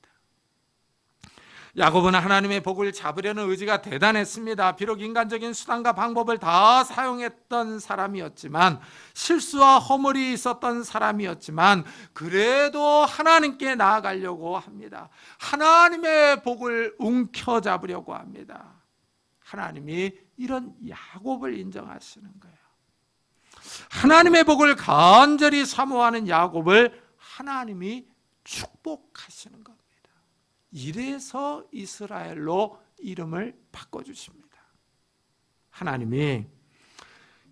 야곱은 하나님의 복을 잡으려는 의지가 대단했습니다. 비록 인간적인 수단과 방법을 다 사용했던 사람이었지만, 실수와 허물이 있었던 사람이었지만, 그래도 하나님께 나아가려고 합니다. 하나님의 복을 움켜잡으려고 합니다. 하나님이 이런 야곱을 인정하시는 거예요. 하나님의 복을 간절히 사모하는 야곱을 하나님이 축복하시는 겁니다. 이래서 이스라엘로 이름을 바꿔주십니다. 하나님이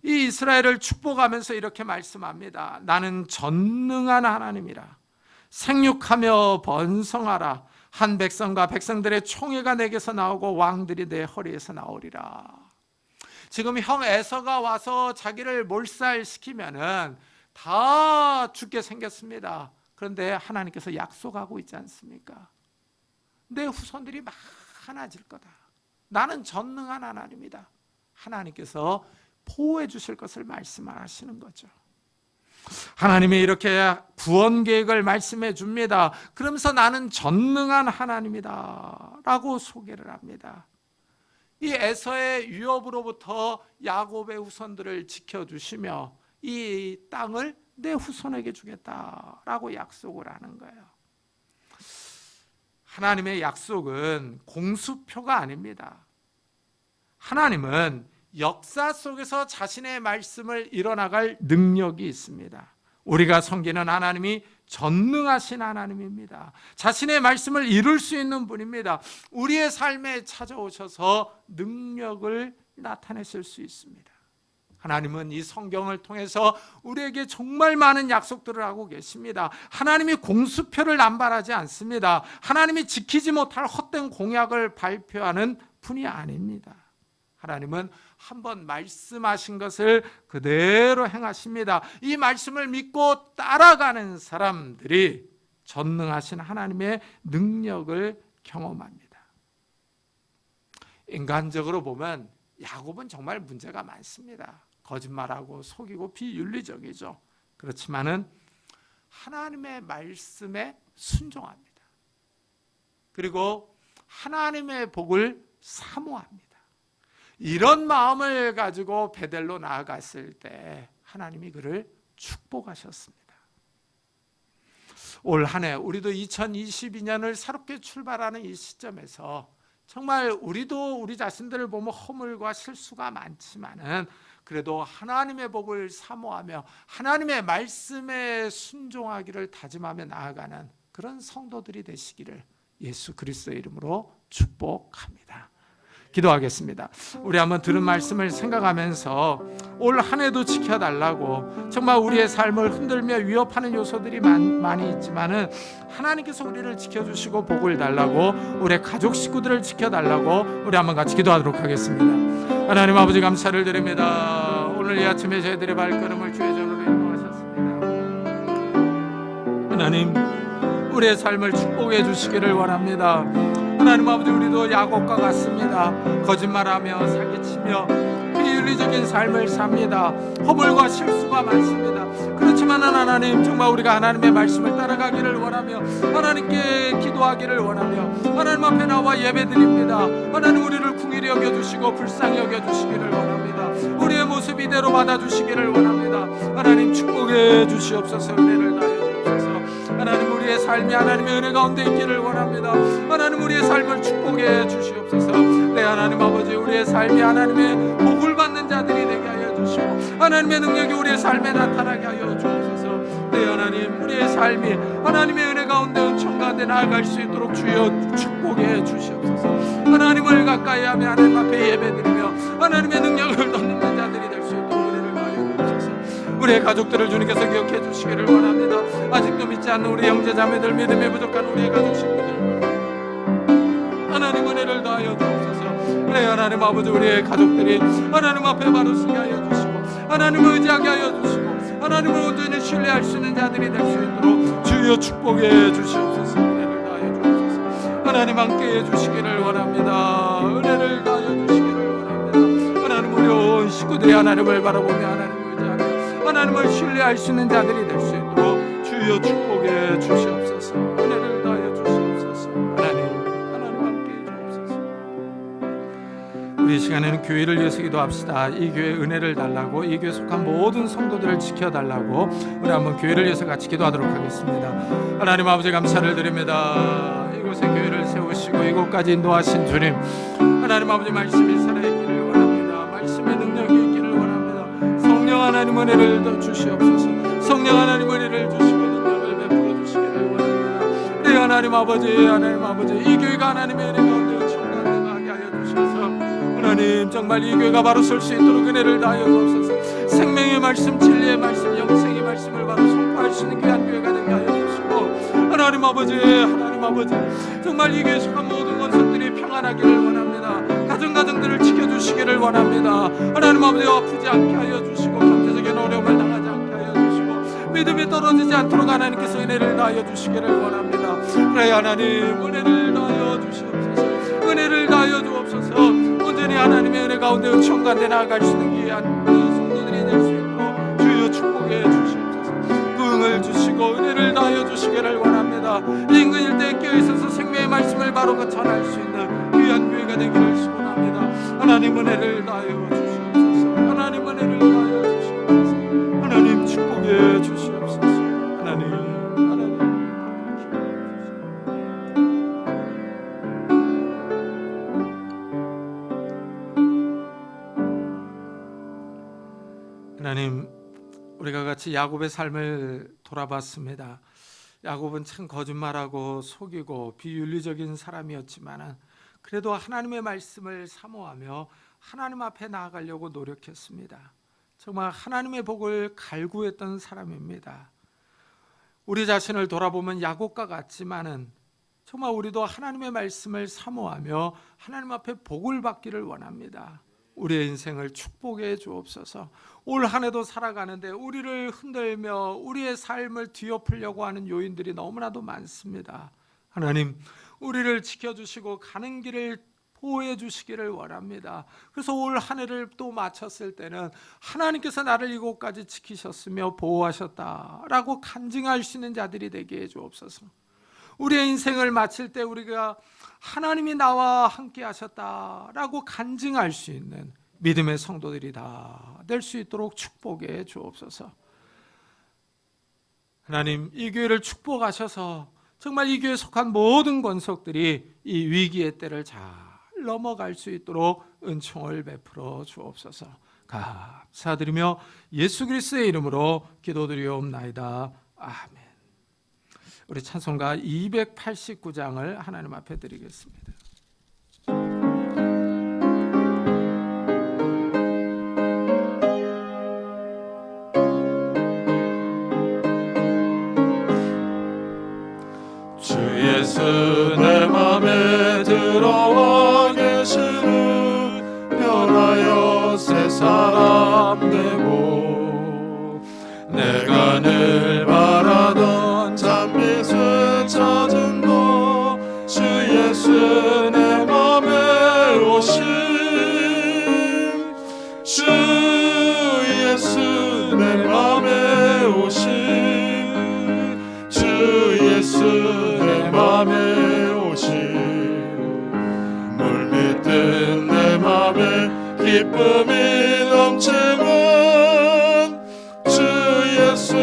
이 이스라엘을 축복하면서 이렇게 말씀합니다. 나는 전능한 하나님이라. 생육하며 번성하라. 한 백성과 백성들의 총회가 내게서 나오고 왕들이 내 허리에서 나오리라. 지금 형 에서가 와서 자기를 몰살시키면은 다 죽게 생겼습니다. 그런데 하나님께서 약속하고 있지 않습니까? 내 후손들이 많아질 거다. 나는 전능한 하나님이다. 하나님께서 보호해 주실 것을 말씀하시는 거죠. 하나님이 이렇게 구원 계획을 말씀해 줍니다. 그러면서 나는 전능한 하나님이다 라고 소개를 합니다. 이 에서의 위협으로부터 야곱의 후손들을 지켜주시며 이 땅을 내 후손에게 주겠다라고 약속을 하는 거예요. 하나님의 약속은 공수표가 아닙니다. 하나님은 역사 속에서 자신의 말씀을 이뤄나갈 능력이 있습니다. 우리가 섬기는 하나님이 전능하신 하나님입니다. 자신의 말씀을 이룰 수 있는 분입니다. 우리의 삶에 찾아오셔서 능력을 나타내실 수 있습니다. 하나님은 이 성경을 통해서 우리에게 정말 많은 약속들을 하고 계십니다. 하나님이 공수표를 남발하지 않습니다. 하나님이 지키지 못할 헛된 공약을 발표하는 분이 아닙니다. 하나님은 한번 말씀하신 것을 그대로 행하십니다. 이 말씀을 믿고 따라가는 사람들이 전능하신 하나님의 능력을 경험합니다. 인간적으로 보면 야곱은 정말 문제가 많습니다. 거짓말하고 속이고 비윤리적이죠. 그렇지만은 하나님의 말씀에 순종합니다. 그리고 하나님의 복을 사모합니다. 이런 마음을 가지고 베델로 나아갔을 때 하나님이 그를 축복하셨습니다. 올 한 해 우리도 2022년을 새롭게 출발하는 이 시점에서 정말 우리도 우리 자신들을 보면 허물과 실수가 많지만은 그래도 하나님의 복을 사모하며 하나님의 말씀에 순종하기를 다짐하며 나아가는 그런 성도들이 되시기를 예수 그리스도의 이름으로 축복합니다. 기도하겠습니다. 우리 한번 들은 말씀을 생각하면서 올 한 해도 지켜달라고, 정말 우리의 삶을 흔들며 위협하는 요소들이 많이 있지만은 하나님께서 우리를 지켜주시고 복을 달라고, 우리의 가족 식구들을 지켜달라고 우리 한번 같이 기도하도록 하겠습니다. 하나님 아버지 감사를 드립니다. 오늘 이 아침에 저희들의 발걸음을 주의 전으로 인도하셨습니다. 하나님, 우리의 삶을 축복해 주시기를 원합니다. 하나님 아버지, 우리도 야곱과 같습니다. 거짓말하며 사기치며 비윤리적인 삶을 삽니다. 허물과 실수가 많습니다. 그렇지만 하나님, 정말 우리가 하나님의 말씀을 따라가기를 원하며 하나님께 기도하기를 원하며 하나님 앞에 나와 예배드립니다. 하나님, 우리를 긍휼히 여겨주시고 불쌍히 여겨주시기를 원합니다. 우리의 모습 이대로 받아주시기를 원합니다. 하나님, 축복해 주시옵소서. 은혜를 다해 주옵소서. 하나님, 우리의 삶이 하나님의 은혜 가운데 있기를 원합니다. 하나님, 우리의 삶을 축복해 주시옵소서. 네, 하나님 아버지, 우리의 삶이 하나님의 복을 받는 자들이 되게 하여 주시고 하나님의 능력이 우리의 삶에 나타나게 하여 주옵소서. 네, 하나님, 우리의 삶이 하나님의 은혜 가운데 은총 가운데 나아갈 수 있도록 주여 축복해 주시옵소서. 하나님을 가까이 하며 하나님 앞에 예배드리며 하나님의 능력을 덧입는 자들이 될 수 있도록 은혜를 하여 주옵소서. 우리의 가족들을 주님께서 기억해 주시기를 원합니다. 아직도 믿지 않는 우리 형제자매들, 믿음이 부족한 우리의 가족 식구들, 하나님 은혜를 더하여 주옵소서. 그래, 하나님 아버지, 우리의 가족들이 하나님 앞에 바로 서게 하여 주시고 하나님을 의지하게 하여 주시고 하나님을 온전히 신뢰할 수 있는 자들이 될 수 있도록 주여 축복해 주시옵소서. 은혜를 더하여 주옵소서. 하나님 함께해 주시기를 원합니다. 은혜를 더하여 주시기를 원합니다. 하나님, 우리 온 식구들이 하나님을 바라보며 하나님을 의지하며 하나님을 신뢰할 수 있는 자들이 될 수 있도록 주여 축복해 주시옵소서. 은혜를 더하여 주시옵소서. 하나님 함께해 주옵소서. 우리 이 시간에는 교회를 위해서 기도합시다. 이 교회에 은혜를 달라고, 이 교회에 속한 모든 성도들을 지켜달라고 우리 한번 교회를 위해서 같이 기도하도록 하겠습니다. 하나님 아버지, 감사를 드립니다. 이곳에 교회를 세우시고 이곳까지 인도하신 주님, 하나님 아버지, 말씀이 살아있기를 원합니다. 말씀의 능력이 있기를 원합니다. 성령 하나님 은혜를 더 주시옵소서. 성령 하나님 은혜를 주시고 능력을 베풀어 주시기를 원합니다. 네, 하나님 아버지, 이 교회가 하나님의 은혜 가운데 청간되게 하여 주셔서 하나님, 정말 이 교회가 바로 설 수 있도록 은혜를 다하여 주옵소서. 생명의 말씀, 진리의 말씀, 영생의 말씀을 바로 선포할 수 있는 귀한 교회가 되게 하여 주시고 하나님 아버지, 정말 이 교회에 속한 모든 권속들이 평안하기를 원합니다. 가정들을 지켜주시기를 원합니다. 하나님 아버지, 아프지 않게 하여 주시고 경제적인 어려움을 당하지 않게 하여 주시고 믿음이 떨어지지 않도록 하나님께서 은혜를 다하여 주시기를 원합니다. 그래, 하나님 은혜를 다하여 주시옵소서. 은혜를 다하여 주옵소서. 온전히 하나님의 은혜 가운데 은총 가운데 나아갈 수 있는 귀한 성도들이 될 수 있도록 주여 축복해 주시옵소서. 부흥을 주시고 은혜를 다하여 주시기를 원합니다. 인근 일대에 껴있어서 생명의 말씀을 바로 전할 수 있는 귀한 교회가 되기를 소원합니다. 하나님 은혜를 다하여 주시옵소서. 하나님 은혜를 다하여 주시옵소서. 하나님 축복해 주시옵소서. 하나님 하나님, 우리가 같이 야곱의 삶을 돌아봤습니다. 야곱은 참 거짓말하고 속이고 비윤리적인 사람이었지만 그래도 하나님의 말씀을 사모하며 하나님 앞에 나아가려고 노력했습니다. 정말 하나님의 복을 갈구했던 사람입니다. 우리 자신을 돌아보면 야곱과 같지만은 정말 우리도 하나님의 말씀을 사모하며 하나님 앞에 복을 받기를 원합니다. 우리의 인생을 축복해 주옵소서. 올 한 해도 살아가는데 우리를 흔들며 우리의 삶을 뒤엎으려고 하는 요인들이 너무나도 많습니다. 하나님, 우리를 지켜주시고 가는 길을 보호해 주시기를 원합니다. 그래서 올 한 해를 또 마쳤을 때는 하나님께서 나를 이곳까지 지키셨으며 보호하셨다라고 간증할 수 있는 자들이 되게 해 주옵소서. 우리의 인생을 마칠 때 우리가 하나님이 나와 함께 하셨다라고 간증할 수 있는 믿음의 성도들이 다 될 수 있도록 축복해 주옵소서. 하나님, 이 교회를 축복하셔서 정말 이 교회에 속한 모든 권속들이 이 위기의 때를 잘 넘어갈 수 있도록 은총을 베풀어 주옵소서. 감사드리며 예수 그리스도의 이름으로 기도드리옵나이다. 아멘. 우리 찬송가 289장을 하나님 앞에 드리겠습니다. 주 예수 내 맘에 들어와 계시는 변하여 새 사람 되고 내가 늘 바라던 참빛을 찾은 너 주 예수 내 맘에 오신 주 예수 내 맘에 오신 주 예수 내 맘에 오신 물밀듯 내 맘에 기쁨이 넘치는 주 예수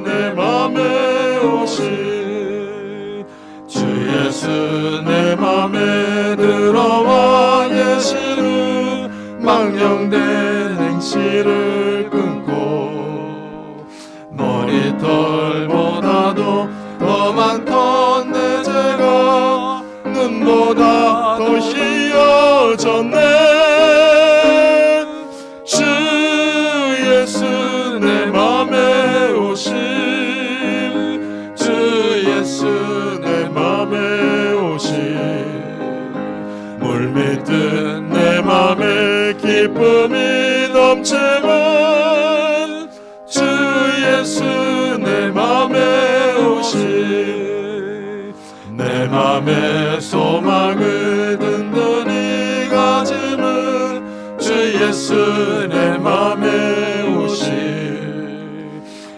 내 맘에 오신 주 예수 내 맘에 들어와 계시는 망령된 행실을 끊고 머리털보다도 더 많던 내 죄가 눈보다 더 희어졌네 주 예수 내 맘에 오신 주 예수 내 맘에 오신 물밀듯 내 맘에 기쁨이 넘치는 주 예수 내 맘에 오신 내 맘에 소망을 든든히 가지는 주 예수 내 맘에 오신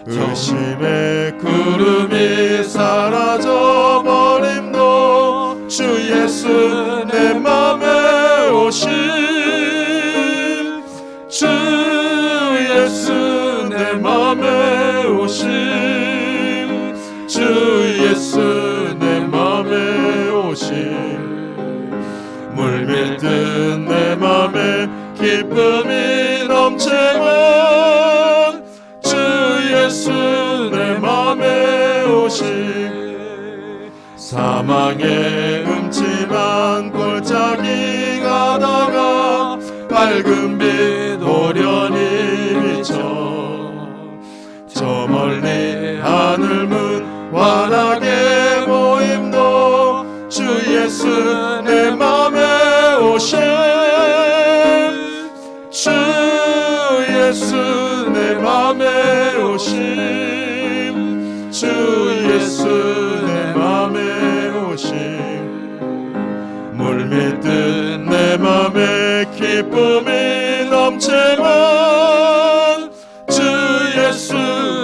의심의 구름이 사라져버림도 주 예수 내 맘에 오신 주 예수 내 맘에 오신 주 예수 내 맘에 오신 물밀듯 내 맘에 기쁨이 넘치는 주 예수 내 맘에 오신 사망의 음침한 골짜기 가다가 밝은 빛 오련히 비쳐 저 멀리 하늘문 환하게 보임도 주 예수 내 맘에 오신 주 예수 내 맘에 오신 주 예수 내 맘에 오신 물밀듯 내 맘에 기쁨이 넘치는 주 예수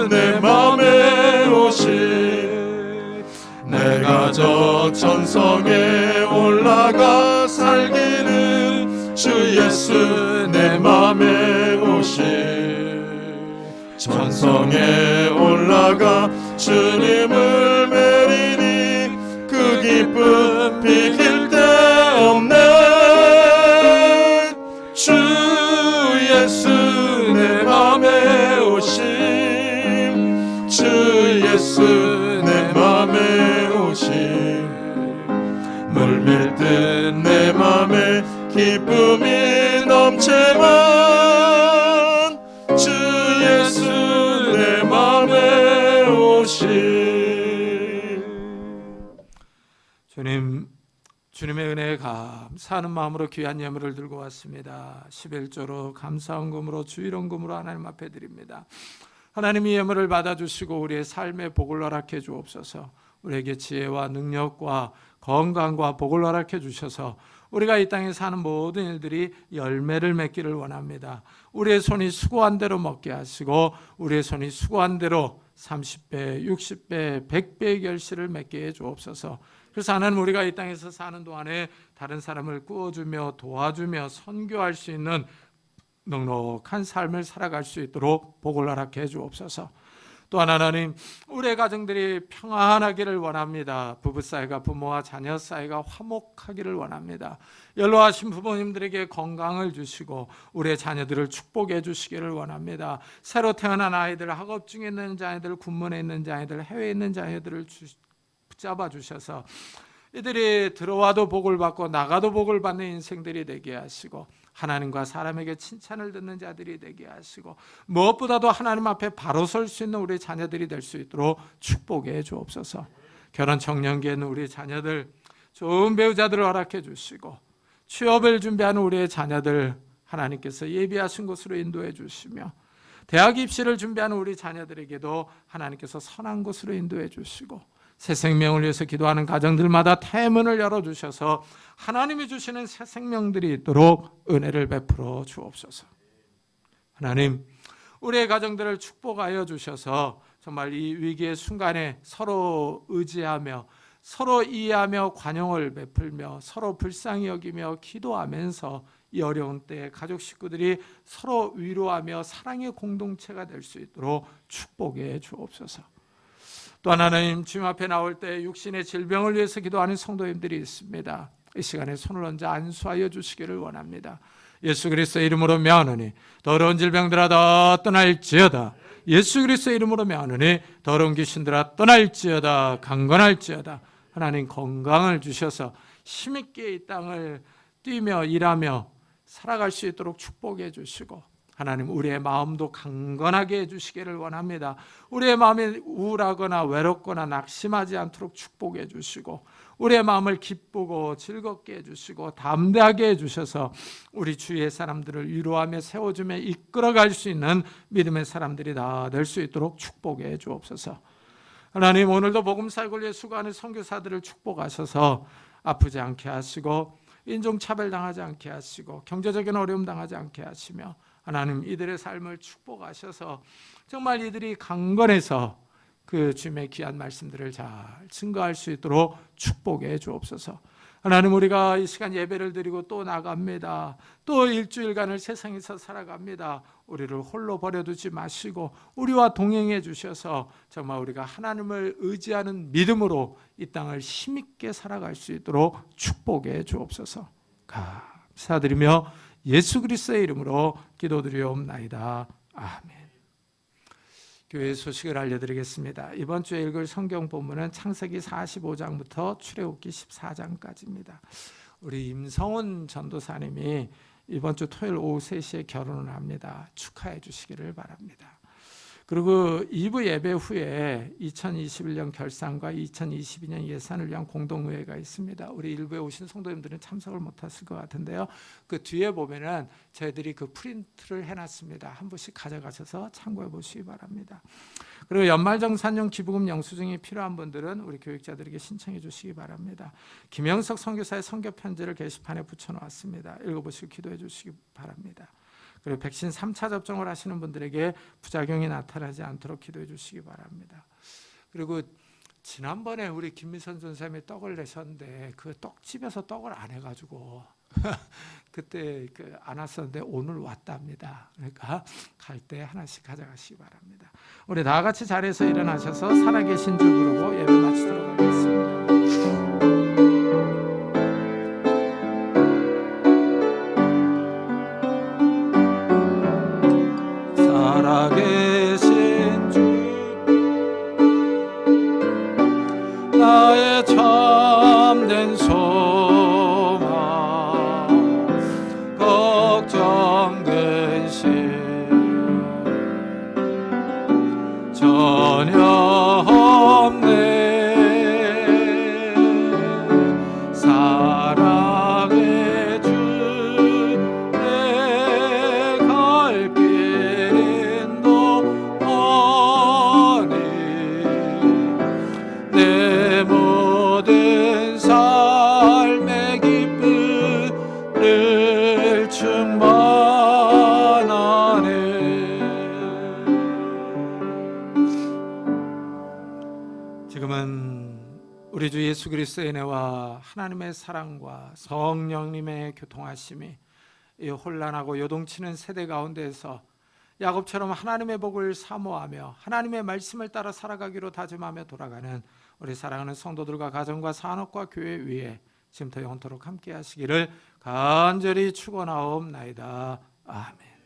내 맘에 오신 내가 저 천성에 올라가 살기는 주 예수 내 맘에 오신 천성에 올라가 주님을 매리니 그 기쁨 비길 데 없네 주 예수 내 맘에 오신 주 예수 내 맘에 오신 물밀듯 내 맘에 기쁨이 넘치는 주 예수 내 맘에 오신 주님의 은혜에 감사하는 마음으로 귀한 예물을 들고 왔습니다. 11조로 감사헌금으로 주일헌금으로 하나님 앞에 드립니다. 하나님이 예물을 받아주시고 우리의 삶에 복을 허락해 주옵소서. 우리에게 지혜와 능력과 건강과 복을 허락해 주셔서 우리가 이 땅에 사는 모든 일들이 열매를 맺기를 원합니다. 우리의 손이 수고한 대로 먹게 하시고 우리의 손이 수고한 대로 30배, 60배, 100배의 결실을 맺게 해 주옵소서. 그래서 하나님, 우리가 이 땅에서 사는 동안에 다른 사람을 꾸어주며 도와주며 선교할 수 있는 넉넉한 삶을 살아갈 수 있도록 복을 허락해 주옵소서. 또한 하나님, 우리의 가정들이 평안하기를 원합니다. 부부 사이가, 부모와 자녀 사이가 화목하기를 원합니다. 연로하신 부모님들에게 건강을 주시고 우리의 자녀들을 축복해 주시기를 원합니다. 새로 태어난 아이들, 학업 중에 있는 자녀들, 군문에 있는 자녀들, 해외에 있는 자녀들을 붙잡아 주셔서 이들이 들어와도 복을 받고 나가도 복을 받는 인생들이 되게 하시고, 하나님과 사람에게 칭찬을 듣는 자들이 되게 하시고, 무엇보다도 하나님 앞에 바로 설 수 있는 우리 자녀들이 될 수 있도록 축복해 주옵소서. 결혼 청년기에 있는 우리 자녀들, 좋은 배우자들을 허락해 주시고, 취업을 준비하는 우리의 자녀들 하나님께서 예비하신 곳으로 인도해 주시며, 대학 입시를 준비하는 우리 자녀들에게도 하나님께서 선한 곳으로 인도해 주시고, 새 생명을 위해서 기도하는 가정들마다 태문을 열어주셔서 하나님이 주시는 새 생명들이 있도록 은혜를 베풀어 주옵소서. 하나님, 우리의 가정들을 축복하여 주셔서 정말 이 위기의 순간에 서로 의지하며 서로 이해하며 관용을 베풀며 서로 불쌍히 여기며 기도하면서 이 어려운 때에 가족 식구들이 서로 위로하며 사랑의 공동체가 될 수 있도록 축복해 주옵소서. 또한 하나님, 주님 앞에 나올 때 육신의 질병을 위해서 기도하는 성도님들이 있습니다. 이 시간에 손을 얹어 안수하여 주시기를 원합니다. 예수 그리스도의 이름으로 명하노니 더러운 질병들아 다 떠날지어다. 예수 그리스도의 이름으로 명하노니 더러운 귀신들아 떠날지어다. 강건할지어다. 하나님, 건강을 주셔서 힘있게 이 땅을 뛰며 일하며 살아갈 수 있도록 축복해 주시고, 하나님, 우리의 마음도 강건하게 해주시기를 원합니다. 우리의 마음이 우울하거나 외롭거나 낙심하지 않도록 축복해 주시고, 우리의 마음을 기쁘고 즐겁게 해주시고 담대하게 해주셔서 우리 주위의 사람들을 위로하며 세워주며 이끌어갈 수 있는 믿음의 사람들이 다 될 수 있도록 축복해 주옵소서. 하나님, 오늘도 복음사역을 위해 수고하는 선교사들을 축복하셔서 아프지 않게 하시고 인종차별당하지 않게 하시고 경제적인 어려움 당하지 않게 하시며, 하나님, 이들의 삶을 축복하셔서 정말 이들이 강건해서 그 주님의 귀한 말씀들을 잘 증거할 수 있도록 축복해 주옵소서. 하나님, 우리가 이 시간 예배를 드리고 또 나갑니다. 또 일주일간을 세상에서 살아갑니다. 우리를 홀로 버려두지 마시고 우리와 동행해 주셔서 정말 우리가 하나님을 의지하는 믿음으로 이 땅을 힘있게 살아갈 수 있도록 축복해 주옵소서. 감사드리며 예수 그리스도의 이름으로 기도드리옵나이다. 아멘. 교회 소식을 알려드리겠습니다. 이번 주에 읽을 성경 본문은 창세기 45장부터 출애굽기 14장까지입니다. 우리 임성훈 전도사님이 이번 주 토요일 오후 3시에 결혼을 합니다. 축하해 주시기를 바랍니다. 그리고 2부 예배 후에 2021년 결산과 2022년 예산을 위한 공동의회가 있습니다. 우리 일부에 오신 성도님들은 참석을 못하실 것 같은데요. 그 뒤에 보면은 저희들이 그 프린트를 해놨습니다. 한 번씩 가져가셔서 참고해 보시기 바랍니다. 그리고 연말정산용 기부금 영수증이 필요한 분들은 우리 교육자들에게 신청해 주시기 바랍니다. 김영석 선교사의 선교 편지를 게시판에 붙여놓았습니다. 읽어보시고 기도해 주시기 바랍니다. 그리고 백신 3차 접종을 하시는 분들에게 부작용이 나타나지 않도록 기도해 주시기 바랍니다. 그리고 지난번에 우리 김미선 전사님이 떡을 내셨는데 그 떡집에서 떡을 안 해가지고 그때 안 왔었는데 오늘 왔답니다. 그러니까 갈 때 하나씩 가져가시기 바랍니다. 우리 다 같이 자리에서 일어나셔서 살아계신 줄 부르고 예배 마치도록 하겠습니다. 살아계신 주 나의 참된 소망 걱정된 심 전혀 없네. 지금은 우리 주 예수 그리스도의 은혜와 하나님의 사랑과 성령님의 교통하심이 이 혼란하고 요동치는 세대 가운데에서 야곱처럼 하나님의 복을 사모하며 하나님의 말씀을 따라 살아가기로 다짐하며 돌아가는 우리 사랑하는 성도들과 가정과 산업과 교회 위에 지금부터 영원토록 함께 하시기를 간절히 축원하옵나이다. 아멘.